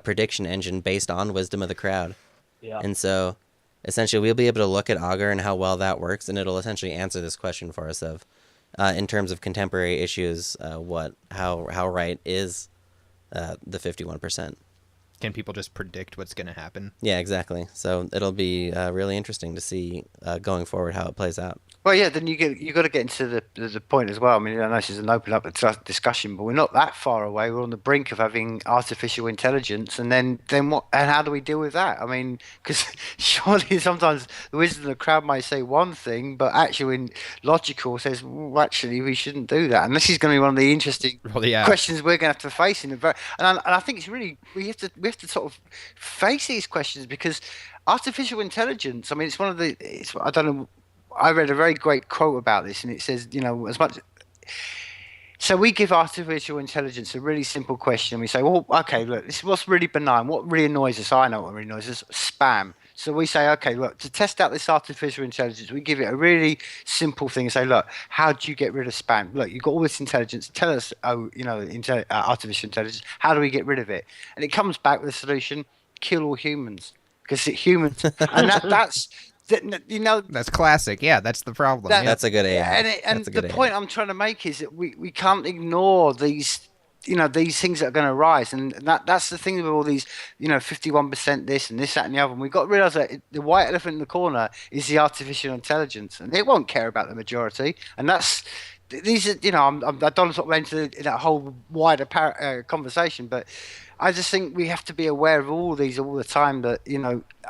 prediction engine based on wisdom of the crowd. Yeah. And so essentially we'll be able to look at Augur and how well that works, and it'll essentially answer this question for us of in terms of contemporary issues, how right is the 51%. Can people just predict what's going to happen? Yeah, exactly. So it'll be really interesting to see going forward how it plays out. Well, yeah, then you got to get into the point as well. I mean, I know this is an open up discussion, but we're not that far away. We're on the brink of having artificial intelligence, and then what? And how do we deal with that? I mean, because surely sometimes the wisdom of the crowd might say one thing, but actually, in logical says, well, actually, we shouldn't do that. And this is going to be one of the interesting questions we're going to have to face and I think it's really we have to sort of face these questions, because artificial intelligence. I mean, it's one of the. I don't know. I read a very great quote about this, and it says, as much. So we give artificial intelligence a really simple question, and we say, well, okay, look, this is what's really benign. What really annoys us? I know what really annoys us: spam. So we say, okay, look, to test out this artificial intelligence, we give it a really simple thing and say, look, how do you get rid of spam? Look, you've got all this intelligence. Tell us, artificial intelligence, how do we get rid of it? And it comes back with a solution: kill all humans, because humans, and that's. That's classic. Yeah, that's the problem. That's a good aim. And the point I'm trying to make is that we can't ignore these things that are going to rise, and that's the thing with all these 51% this and this, that, and the other. And we've got to realize that the white elephant in the corner is the artificial intelligence, and it won't care about the majority. And that's these are I don't sort of enter that whole wider conversation, but I just think we have to be aware of all these all the time. That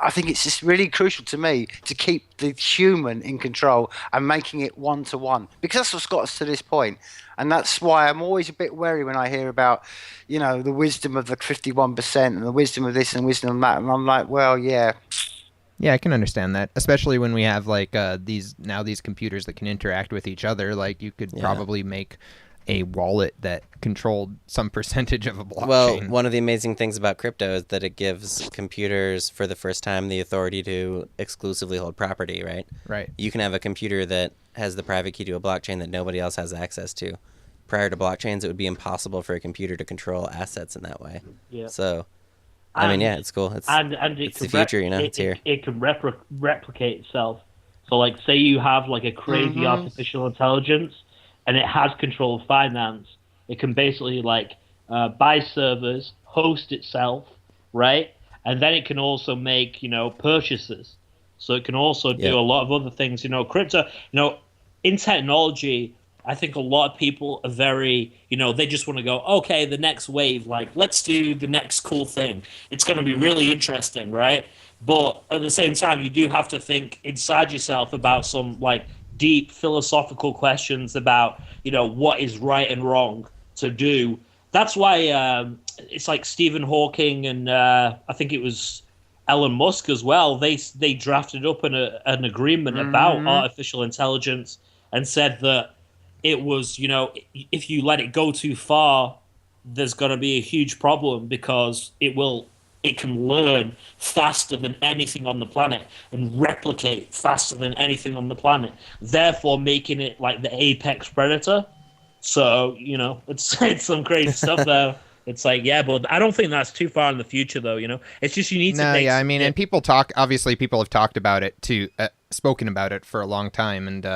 I think it's just really crucial to me to keep the human in control and making it one-to-one, because that's what's got us to this point. And that's why I'm always a bit wary when I hear about, the wisdom of the 51% and the wisdom of this and wisdom of that. And I'm like, well, yeah. Yeah, I can understand that, especially when we have these computers that can interact with each other. Like you could probably make a wallet that controlled some percentage of a blockchain. Well, one of the amazing things about crypto is that it gives computers for the first time the authority to exclusively hold property, right? Right. You can have a computer that has the private key to a blockchain that nobody else has access to. Prior to blockchains, it would be impossible for a computer to control assets in that way. Yeah. So, it's cool. It's the future, it's here. It can replicate itself. So, like, say you have, like, a crazy artificial intelligence, and it has control of finance. It can basically buy servers, host itself, right? And then it can also make purchases. So it can also do a lot of other things. Crypto. In technology, I think a lot of people are very they just want to go, okay, the next wave. Like, let's do the next cool thing. It's going to be really interesting, right? But at the same time, you do have to think inside yourself about some deep philosophical questions about what is right and wrong to do. That's why it's like Stephen Hawking and I think it was Elon Musk as well. They drafted up an agreement about artificial intelligence and said that it was if you let it go too far, there's going to be a huge problem, because it can learn faster than anything on the planet and replicate faster than anything on the planet, therefore making it like the apex predator. So, it's some crazy stuff there. It's like, yeah, but I don't think that's too far in the future, though, It's just you need to make... and people have talked about it, too, spoken about it for a long time, and...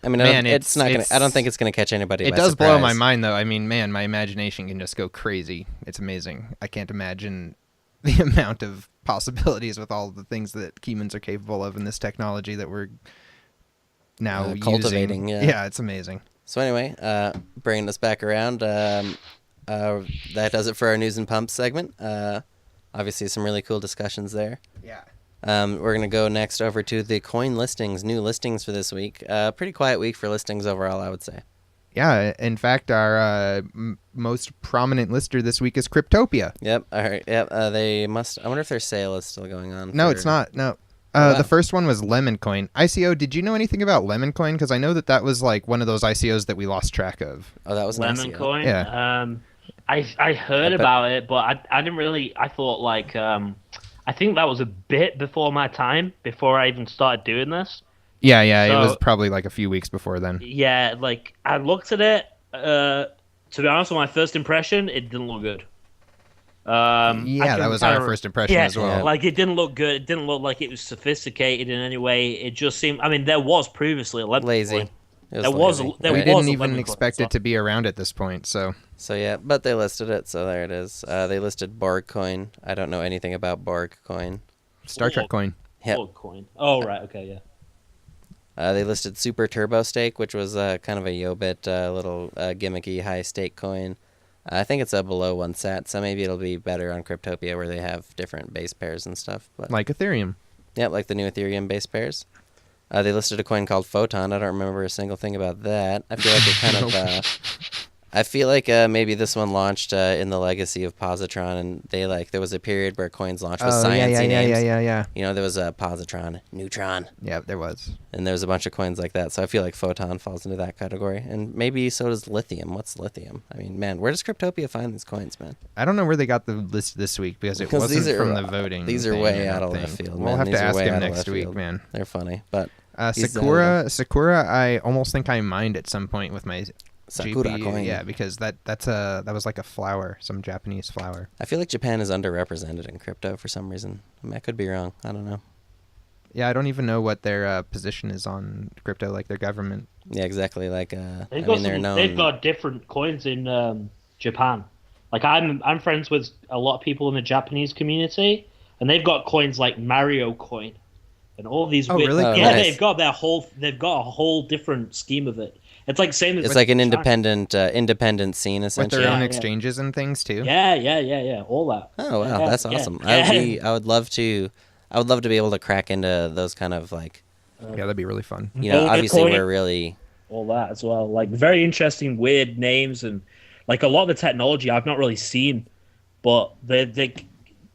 I don't think it's gonna catch anybody. It does blow my mind, though. I mean, man, my imagination can just go crazy. It's amazing. I can't imagine the amount of possibilities with all the things that humans are capable of in this technology that we're now cultivating. Using. Yeah, it's amazing. So anyway, bringing us back around, that does it for our news and pumps segment. Obviously, some really cool discussions there. Yeah. We're going to go next over to the coin listings, new listings for this week. Pretty quiet week for listings overall, I would say. Yeah, in fact, our most prominent lister this week is Cryptopia. Yep, all right. Yep, they must... I wonder if their sale is still going on. No, it's not. No. The first one was LemonCoin. ICO, did you know anything about LemonCoin? Because I know that was one of those ICOs that we lost track of. Oh, that was an ICO. LemonCoin? Yeah. I heard about it, but I didn't really... I thought, I think that was a bit before my time, before I even started doing this. Yeah, so, it was probably a few weeks before then. Yeah, I looked at it. To be honest, with my first impression, it didn't look good. That was our first impression as well. It didn't look good. It didn't look like it was sophisticated in any way. It just seemed... I mean, there was previously a lazy. We didn't even expect it to be around at this point, so... So yeah, but they listed it, so there it is. They listed Borg Coin. I don't know anything about Borg Coin. Star Trek Coin. Yep. Borg Coin. Oh, right, okay, yeah. They listed SuperTurboStake, which was kind of a Yobit little gimmicky high stake coin. I think it's a below 1 sat, so maybe it'll be better on Cryptopia where they have different base pairs and stuff. But like Ethereum. Yeah, like the new Ethereum base pairs. They listed a coin called Photon. I don't remember a single thing about that. I feel like it kind of... I feel like maybe this one launched in the legacy of Positron, and there was a period where coins launched with sciencey names. Yeah. You know, there was a Positron, Neutron. Yeah, there was. And there was a bunch of coins like that. So I feel like Photon falls into that category. And maybe so does Lithium. What's Lithium? I mean, man, where does Cryptopia find these coins, man? I don't know where they got the list this week because it wasn't from the voting. These are way out of left field, man. We'll have These to are ask way him out of next left week, field. man. They're funny, but Sakura, I almost think I mined at some point with my Sakura GP, coin. yeah, because that was like a flower, some Japanese flower. I feel like Japan is underrepresented in crypto for some reason. I mean, I could be wrong. I don't know. Yeah, I don't even know what their position is on crypto, like their government. Yeah, exactly. Like, they've got different coins in Japan. Like I'm friends with a lot of people in the Japanese community, and they've got coins like Mario Coin, and all these. Really? Yeah, nice. they've got a whole different scheme of it. It's like same as it's like an independent scene With essentially. their own exchanges and things too. Yeah, all that. Oh wow, Yeah, that's yeah. awesome. I would love to be able to crack into those kind of like. Yeah, that'd be really fun. You know, obviously Bitcoin. we're really. All that as well, like very interesting, weird names, and like a lot of the technology I've not really seen, but they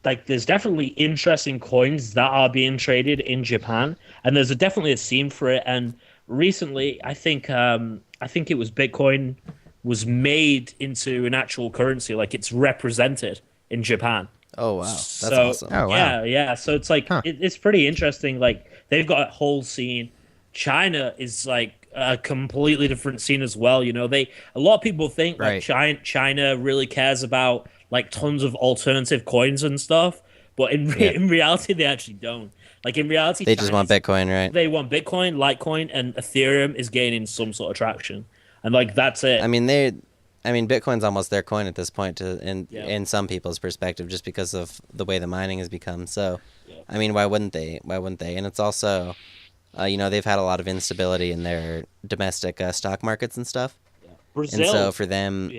like there's definitely interesting coins that are being traded in Japan, and there's definitely a scene for it. And recently, I think it was Bitcoin was made into an actual currency, like it's represented in Japan. Oh wow, that's So, awesome. Oh, wow. Yeah. So it's like it's pretty interesting. Like they've got a whole scene. China is like a completely different scene as well. You know, a lot of people think like China really cares about like tons of alternative coins and stuff, but in reality they actually don't. Like in reality, They just want Bitcoin, right? They want Bitcoin, Litecoin, and Ethereum is gaining some sort of traction, and like that's it. I mean, Bitcoin's almost their coin at this point, in some people's perspective, just because of the way the mining has become. So, I mean, why wouldn't they? And it's also, you know, they've had a lot of instability in their domestic stock markets and stuff. Yeah. Brazil, and so for them,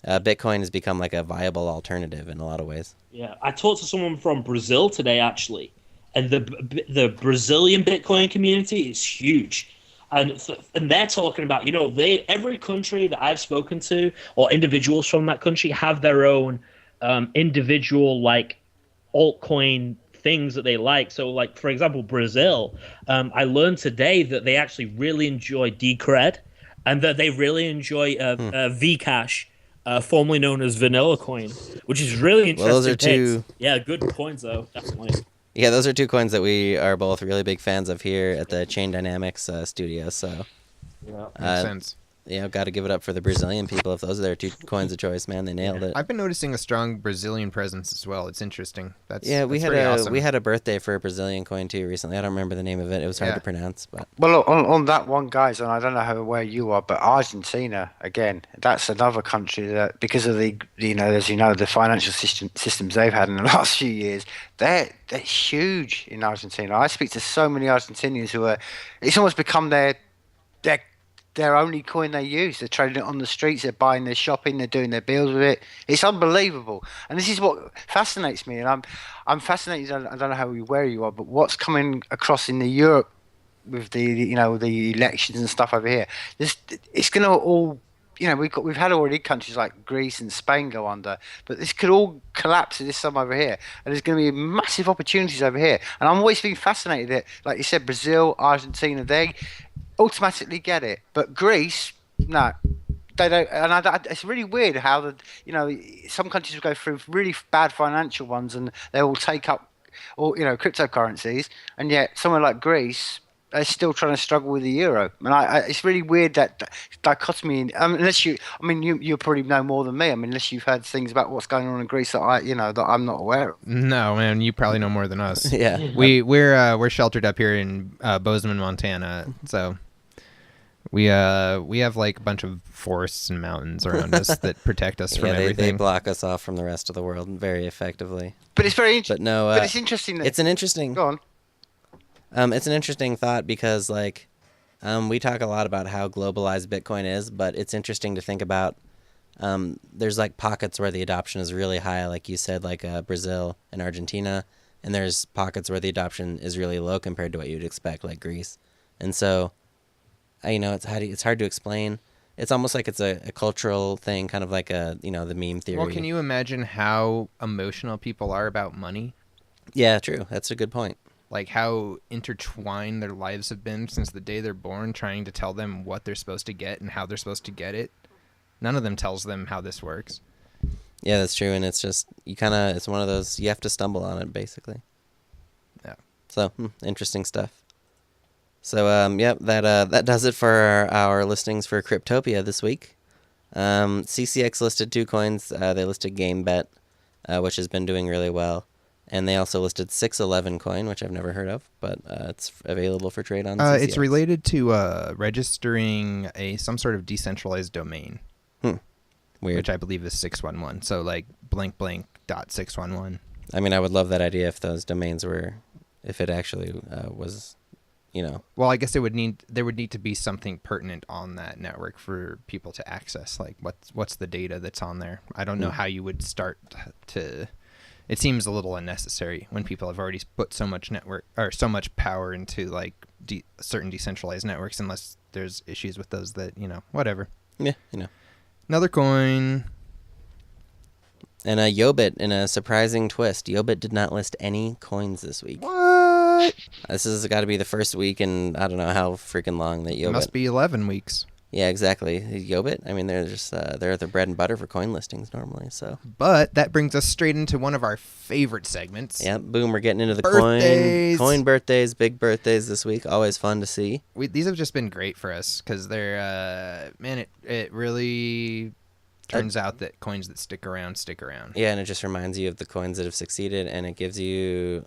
Bitcoin has become like a viable alternative in a lot of ways. Yeah, I talked to someone from Brazil today actually, and the Brazilian Bitcoin community is huge. And they're talking about, you know, every country that I've spoken to or individuals from that country have their own individual like altcoin things that they like. So like, for example, Brazil, I learned today that they actually really enjoy Decred and that they really enjoy Vcash, formerly known as Vanilla Coin, which is really interesting. Well, those are two. Yeah, good coins though, definitely. Yeah, those are two coins that we are both really big fans of here at the Chain Dynamics studio. So, Makes sense. You know, got to give it up for the Brazilian people. If those are their two coins of choice, man, they nailed it. I've been noticing a strong Brazilian presence as well. It's interesting. We had awesome. we had a birthday for a Brazilian coin too recently. I don't remember the name of it. It was hard to pronounce, but well, look, on that one, guys, and I don't know where you are, but Argentina again, that's another country that because of the the financial systems they've had in the last few years, they're huge in Argentina. I speak to so many Argentinians who are, it's almost become their only coin they use. They're trading it on the streets, they're buying their shopping, they're doing their bills with it. It's unbelievable. And this is what fascinates me. And I'm fascinated, I don't know where you are, but what's coming across in the Europe with the elections and stuff over here. It's going to all, we've had already countries like Greece and Spain go under, but this could all collapse this summer over here. And there's going to be massive opportunities over here. And I'm always being fascinated that, like you said, Brazil, Argentina, they automatically get it, but Greece, no, they don't. And it's really weird how some countries will go through really bad financial ones, and they will take up all cryptocurrencies, and yet somewhere like Greece, they're still trying to struggle with the euro. And it's really weird that dichotomy. Unless you probably know more than me. I mean, unless you've heard things about what's going on in Greece that I'm not aware of. No, man, you probably know more than us. Yeah, we're sheltered up here in Bozeman, Montana, so. We have like a bunch of forests and mountains around us that protect us from everything. They block us off from the rest of the world very effectively. But it's very interesting. But it's interesting. It's an interesting. Go on. It's an interesting thought because we talk a lot about how globalized Bitcoin is, but it's interesting to think about. There's like pockets where the adoption is really high, like you said, like Brazil and Argentina, and there's pockets where the adoption is really low compared to what you'd expect, like Greece, and so. It's hard to explain. It's almost like it's a cultural thing, kind of like the meme theory. Well, can you imagine how emotional people are about money? Yeah, true. That's a good point. Like how intertwined their lives have been since the day they're born, trying to tell them what they're supposed to get and how they're supposed to get it. None of them tells them how this works. Yeah, that's true, and it's just it's one of those you have to stumble on it basically. Yeah. So interesting stuff. So that does it for our listings for Cryptopia this week. C-Cex listed 2 coins. They listed Gamebet, which has been doing really well. And they also listed 611 coin, which I've never heard of, but it's available for trade on C-Cex. It's related to registering some sort of decentralized domain. Weird. Which I believe is 611. So like blank blank dot 611. I mean, I would love that idea if those domains if it actually was, Well, I guess there would need to be something pertinent on that network for people to access. Like what's the data that's on there? I don't know how you would start to. It seems a little unnecessary when people have already put so much so much power into like certain decentralized networks, unless there's issues with those that whatever. Yeah, Another coin. And Yobit, in a surprising twist, Yobit did not list any coins this week. What? This has got to be the first week in I don't know how freaking long that Yobit. It must be 11 weeks. Yeah, exactly. Yobit. I mean, they're just they're the bread and butter for coin listings normally. So. But that brings us straight into one of our favorite segments. Yep. Boom. We're getting into the birthdays. coin birthdays, big birthdays this week. Always fun to see. These have just been great for us because they're it really turns out that coins that stick around stick around. Yeah, and it just reminds you of the coins that have succeeded, and it gives you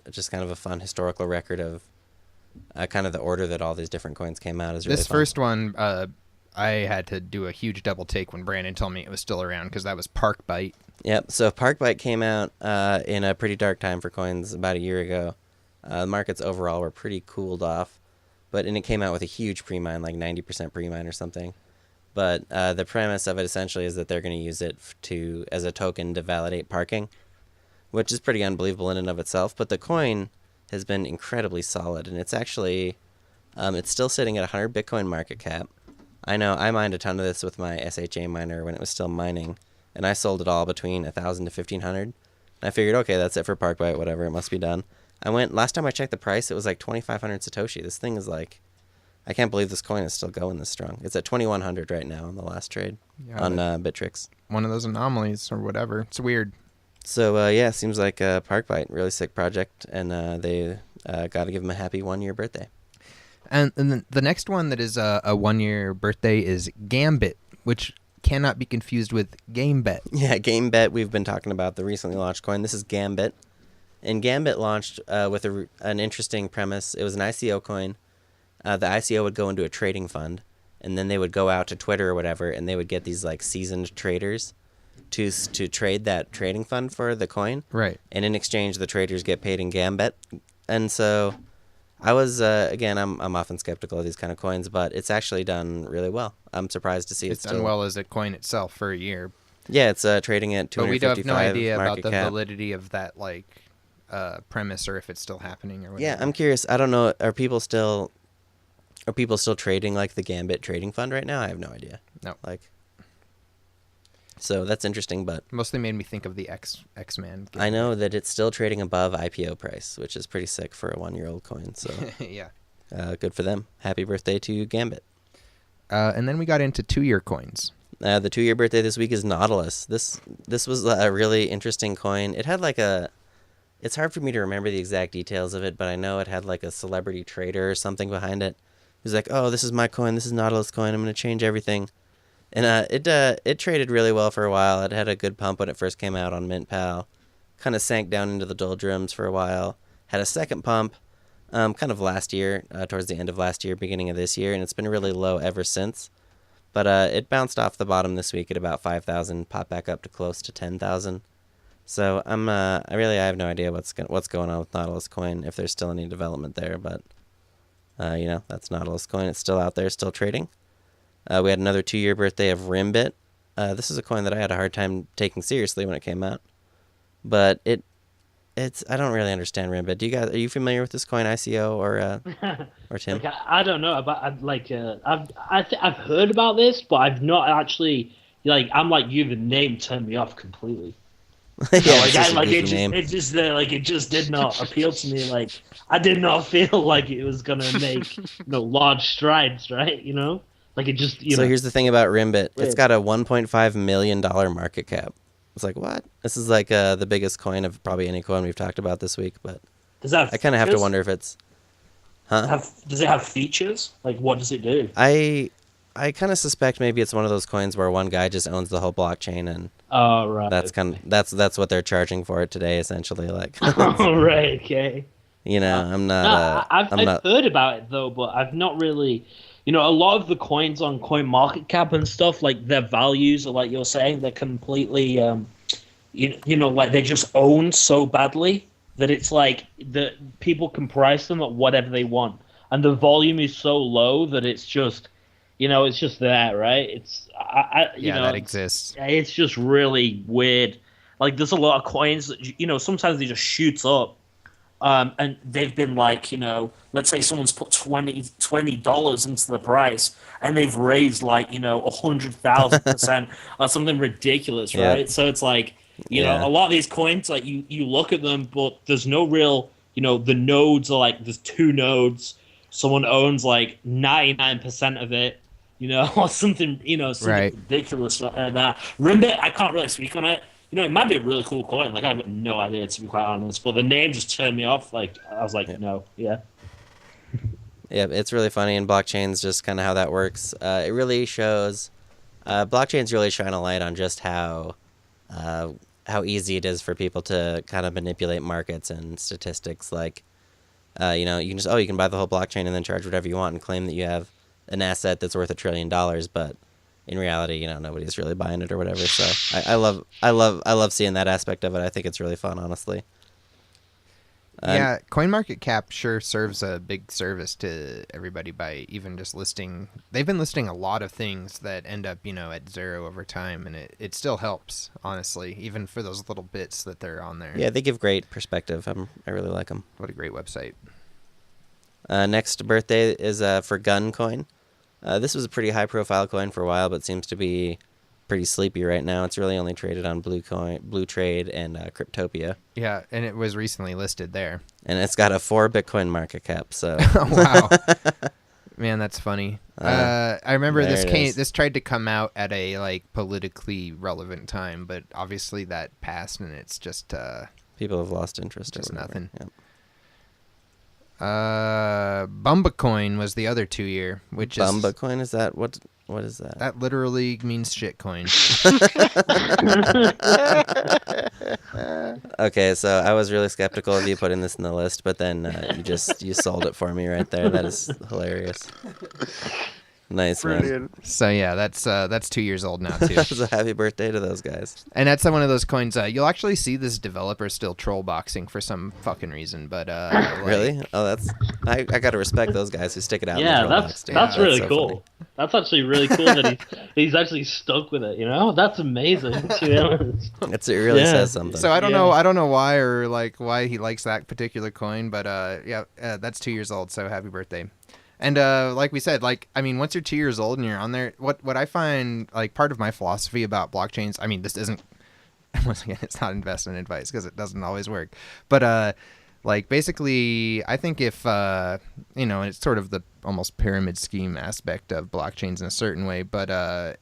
just kind of a fun historical record of kind of the order that all these different coins came out. Is really this fun. first one, I had to do a huge double take when Brandon told me it was still around because that was ParkByte. Yep. So ParkByte came out in a pretty dark time for coins about a year ago. The markets overall were pretty cooled off, and it came out with a huge pre-mine, like 90% pre-mine or something. But the premise of it essentially is that they're going to use it as a token to validate parking, which is pretty unbelievable in and of itself. But the coin has been incredibly solid, and it's actually it's still sitting at 100 Bitcoin market cap. I know I mined a ton of this with my SHA miner when it was still mining, and I sold it all between 1,000 to 1,500. And I figured, okay, that's it for ParkByte, whatever, it must be done. Last time I checked the price, it was like 2,500 Satoshi. This thing is like, I can't believe this coin is still going this strong. It's at 2,100 right now on the last trade on Bittrex. One of those anomalies or whatever. It's weird. So, seems like ParkByte, really sick project, and they got to give them a happy 1-year birthday. And then the next one that is a 1-year birthday is Gambit, which cannot be confused with Gamebet. Yeah, Gamebet, we've been talking about the recently launched coin. This is Gambit. And Gambit launched with an interesting premise. It was an ICO coin. The ICO would go into a trading fund, and then they would go out to Twitter or whatever, and they would get these like seasoned traders to trade that trading fund for the coin. Right. And in exchange, the traders get paid in Gambit. And so I was, again, I'm often skeptical of these kind of coins, but it's actually done really well. I'm surprised to see it's done well as a coin itself for a year. Yeah, it's trading at 255 but we have no idea about the cap. validity of that premise or if it's still happening or whatever. Yeah, I'm curious. I don't know. Are people still trading like the Gambit trading fund right now? I have no idea. No. So that's interesting, but mostly made me think of the X-Man. I know that it's still trading above IPO price, which is pretty sick for a 1-year-old coin. So yeah, good for them. Happy birthday to Gambit. And then we got into 2-year coins. The 2-year birthday this week is Nautilus. This was a really interesting coin. It had it's hard for me to remember the exact details of it, but I know it had like a celebrity trader or something behind it. He was like, "Oh, this is my coin. This is Nautilus coin. I'm going to change everything." And it traded really well for a while. It had a good pump when it first came out on MintPal. Kind of sank down into the doldrums for a while. Had a second pump kind of last year, towards the end of last year, beginning of this year, and it's been really low ever since. But it bounced off the bottom this week at about 5,000, popped back up to close to 10,000. So I have no idea what's going on with Nautilus coin, if there's still any development there. But that's Nautilus coin. It's still out there, still trading. We had another 2-year birthday of Rimbit. This is a coin that I had a hard time taking seriously when it came out, but I don't really understand Rimbit. Are you familiar with this coin, ICO or Tim? Like, I don't know about I've heard about this, but I've not actually I'm like you. The name turned me off completely. Yeah, It just did not appeal to me. Like I did not feel like it was gonna make large strides, right? Like it just. Here's the thing about Rimbit. Weird. It's got a $1.5 million market cap. It's like, what? This is like the biggest coin of probably any coin we've talked about this week. But I kind of have to wonder if it's, Does it have features? Like, what does it do? I kind of suspect maybe it's one of those coins where one guy just owns the whole blockchain, and right. That's what they're charging for it today, essentially. Like, right, okay. I'm not. I've heard about it though, but I've not really. A lot of the coins on CoinMarketCap and stuff, like their values are like you're saying, they're completely, like they're just owned so badly that it's like the people can price them at whatever they want, and the volume is so low that it's just, it's just there, right? It's that exists. It's just really weird. Like there's a lot of coins that sometimes they just shoots up. And they've been like, let's say someone's put $20 into the price, and they've raised like 100,000% or something ridiculous, right? Yeah. So it's like, a lot of these coins, like you look at them, but there's no real, the nodes are like there's 2 nodes, someone owns like 99% of it, or something, something right. ridiculous like that. Rimbit, I can't really speak on it. It might be a really cool coin. Like, I have no idea, to be quite honest. But the name just turned me off. Like, I was like, no, yeah. Yeah, it's really funny, and blockchain's just kind of how that works. It really shows... blockchain's really shine a light on just how easy it is for people to kind of manipulate markets and statistics. Like, you can just, you can buy the whole blockchain and then charge whatever you want and claim that you have an asset that's worth $1 trillion, but... in reality, nobody's really buying it or whatever. So I love seeing that aspect of it. I think it's really fun, honestly. Yeah, CoinMarketCap sure serves a big service to everybody by even just listing. They've been listing a lot of things that end up, at zero over time, and it still helps, honestly, even for those little bits that they're on there. Yeah, they give great perspective. I really like them. What a great website. Next birthday is for Guncoin. This was a pretty high-profile coin for a while, but seems to be pretty sleepy right now. It's really only traded on Blue Trade and Cryptopia. Yeah, and it was recently listed there. And it's got a 4 Bitcoin market cap. So wow, man, that's funny. I remember this tried to come out at a politically relevant time, but obviously that passed, and it's just people have lost interest. Just nothing. Yep. Bumbacoin was the other 2-year, which Bumbacoin is that what is that? That literally means shitcoin. Okay, so I was really skeptical of you putting this in the list, but then you sold it for me right there. That is hilarious. Nice, brilliant. Man. So yeah, that's 2 years old now too. So happy birthday to those guys. And that's one of those coins. You'll actually see this developer still troll boxing for some fucking reason, but really? Oh, I gotta respect those guys who stick it out. Yeah, in the troll box, that's really so cool. Funny. That's actually really cool that he's actually stuck with it. That's amazing. It really says something. So I don't know why or why he likes that particular coin, but that's 2 years old. So happy birthday. And like we said, once you're 2 years old and you're on there, what I find part of my philosophy about blockchains, this isn't, once again, it's not investment advice because it doesn't always work, but basically, I think if it's sort of the almost pyramid scheme aspect of blockchains in a certain way, but I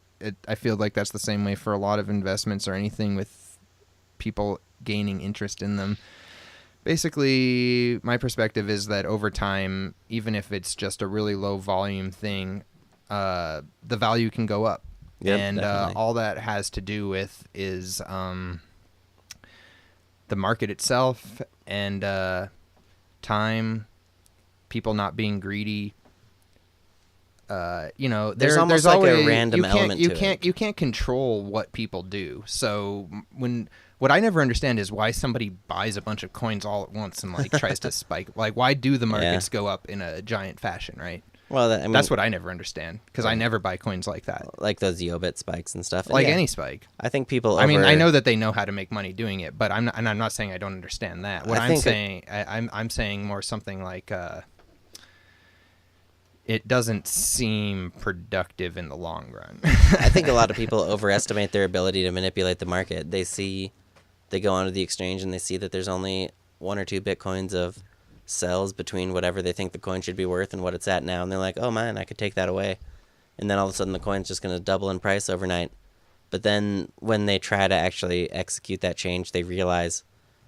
feel like that's the same way for a lot of investments or anything with people gaining interest in them. Basically, my perspective is that over time, even if it's just a really low volume thing, the value can go up. Yep, and all that has to do with is the market itself and time, people not being greedy. There's almost always a random element to it. You can't control what people do. So what I never understand is why somebody buys a bunch of coins all at once and tries to spike. Why do the markets go up in a giant fashion, right? Well, I mean, that's what I never understand because I never buy coins like that. Like those Yobit spikes and stuff. And Like yeah, any spike. I think people. I mean, I know that they know how to make money doing it, but I'm not saying I don't understand that. What I'm saying, I'm saying more something like. It doesn't seem productive in the long run. I think a lot of people overestimate their ability to manipulate the market. They go onto the exchange and they see that there's only 1 or 2 Bitcoins of sells between whatever they think the coin should be worth and what it's at now. And they're like, oh man, I could take that away. And then all of a sudden the coin's just going to double in price overnight. But then when they try to actually execute that change, they realize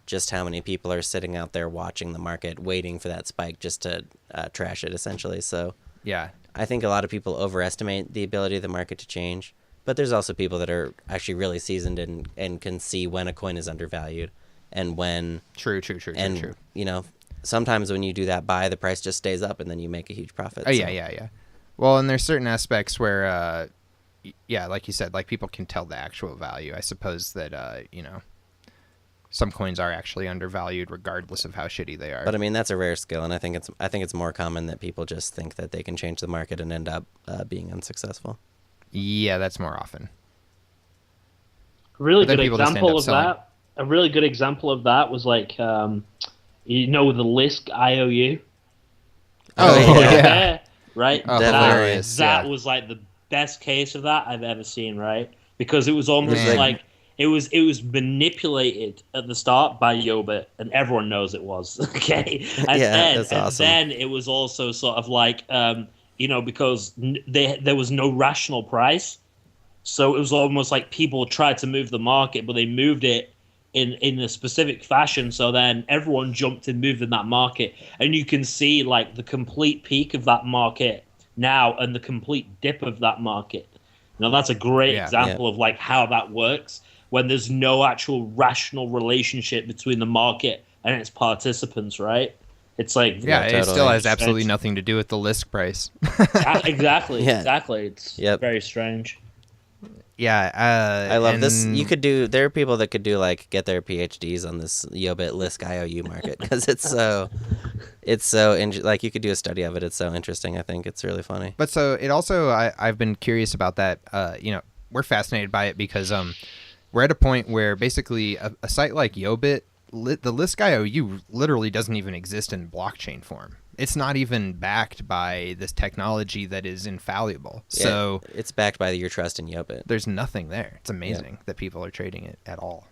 just how many people are sitting out there watching the market, waiting for that spike just to trash it essentially. So yeah, I think a lot of people overestimate the ability of the market to change, but there's also people that are actually really seasoned and can see when a coin is undervalued and when. True. You know, sometimes when you do that buy, the price just stays up and then you make a huge profit. Oh, yeah. Well, and there's certain aspects where, like you said, like people can tell the actual value. I suppose that, some coins are actually undervalued regardless of how shitty they are. But I mean, that's a rare skill, and I think it's more common that people just think that they can change the market and end up being unsuccessful. Yeah, that's more often. A really good example of that was like, the Lisk IOU. Oh yeah. Right? Oh, that was like the best case of that I've ever seen, right? Because it was almost like it was manipulated at the start by Yobit, and everyone knows it was. Okay, that's awesome. And then it was also sort of like because there was no rational price, so it was almost like people tried to move the market, but they moved it in a specific fashion. So then everyone jumped and moved in that market, and you can see like the complete peak of that market now and the complete dip of that market. Now that's a great example of like how that works when there's no actual rational relationship between the market and its participants, right? It's like it still has absolutely nothing to do with the Lisk price. Exactly. It's very strange. Yeah, I love this. There are people that could get their PhDs on this Yobit Lisk IOU market because it's so you could do a study of it. It's so interesting. I think it's really funny. But so it also, I've been curious about that. We're fascinated by it because we're at a point where basically a site like Yobit, the Lisk IOU literally doesn't even exist in blockchain form. It's not even backed by this technology that is infallible. Yeah, so it's backed by your trust in Yobit. There's nothing there. It's amazing that people are trading it at all.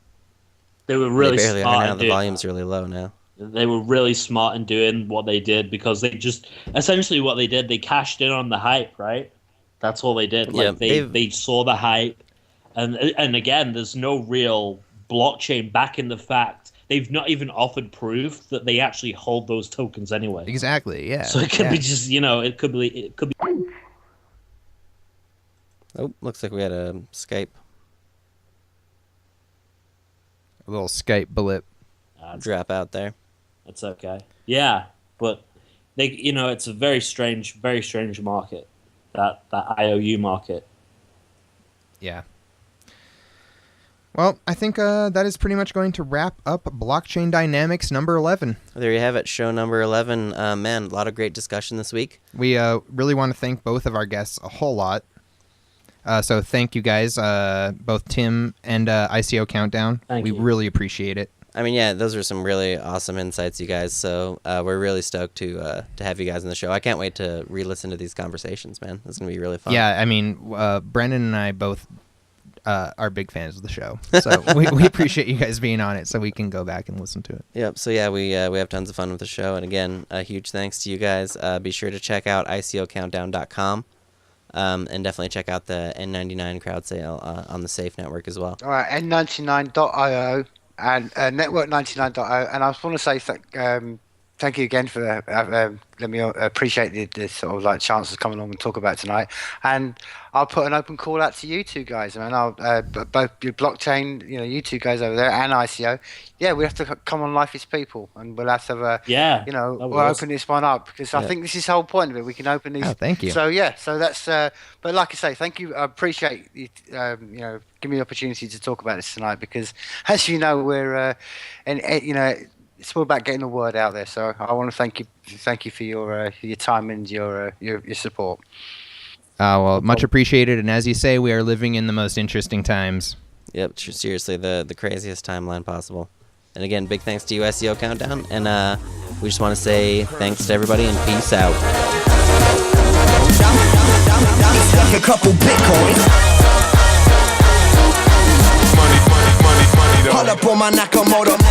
They were really barely smart. Are now. The volume's really low now. They were really smart in doing what they did because they just essentially what they did. They cashed in on the hype, right? That's all they did. Like they saw the hype, and again, there's no real blockchain backing the fact. They've not even offered proof that they actually hold those tokens anyway. Exactly, yeah. So it could be just, it could be. Oh, looks like we had a Skype. A little Skype blip. Drop out there. That's okay. Yeah, but it's a very strange market. That IOU market. Yeah. Well, I think that is pretty much going to wrap up Blockchain Dynamics number 11. There you have it, show number 11. Man, a lot of great discussion this week. We really want to thank both of our guests a whole lot. So thank you guys, both Tim and ICO Countdown. We really appreciate it. I mean, yeah, those are some really awesome insights, you guys. So we're really stoked to have you guys on the show. I can't wait to re-listen to these conversations, man. It's going to be really fun. Yeah, I mean, Brendan and I both are big fans of the show. So we appreciate you guys being on it so we can go back and listen to it. Yep. So, yeah, we have tons of fun with the show. And, again, a huge thanks to you guys. Be sure to check out ICOCountdown.com. And definitely check out the N99 crowd sale on the Safe Network as well. All right, N99.io and Network99.io. And I just want to say thank you again for let me appreciate the sort of like chance to come along and talk about tonight. And I'll put an open call out to you two guys. I mean, I'll both your blockchain, you two guys over there, and ICO. Yeah, we have to come on Life is People, and we'll have to we'll open this one up because I think this is the whole point of it. We can open these. Oh, thank you. So yeah, so that's. But like I say, thank you. I appreciate you. Give me the opportunity to talk about this tonight because, as you know, we're it's all about getting the word out there. So I want to thank you for your time and your support. Well, much appreciated. And as you say, we are living in the most interesting times. Yep, seriously, the craziest timeline possible. And again, big thanks to you, ICO Countdown. And we just want to say thanks to everybody and peace out. Stuck a couple Bitcoins. Money, Hold up on my Nakamoto.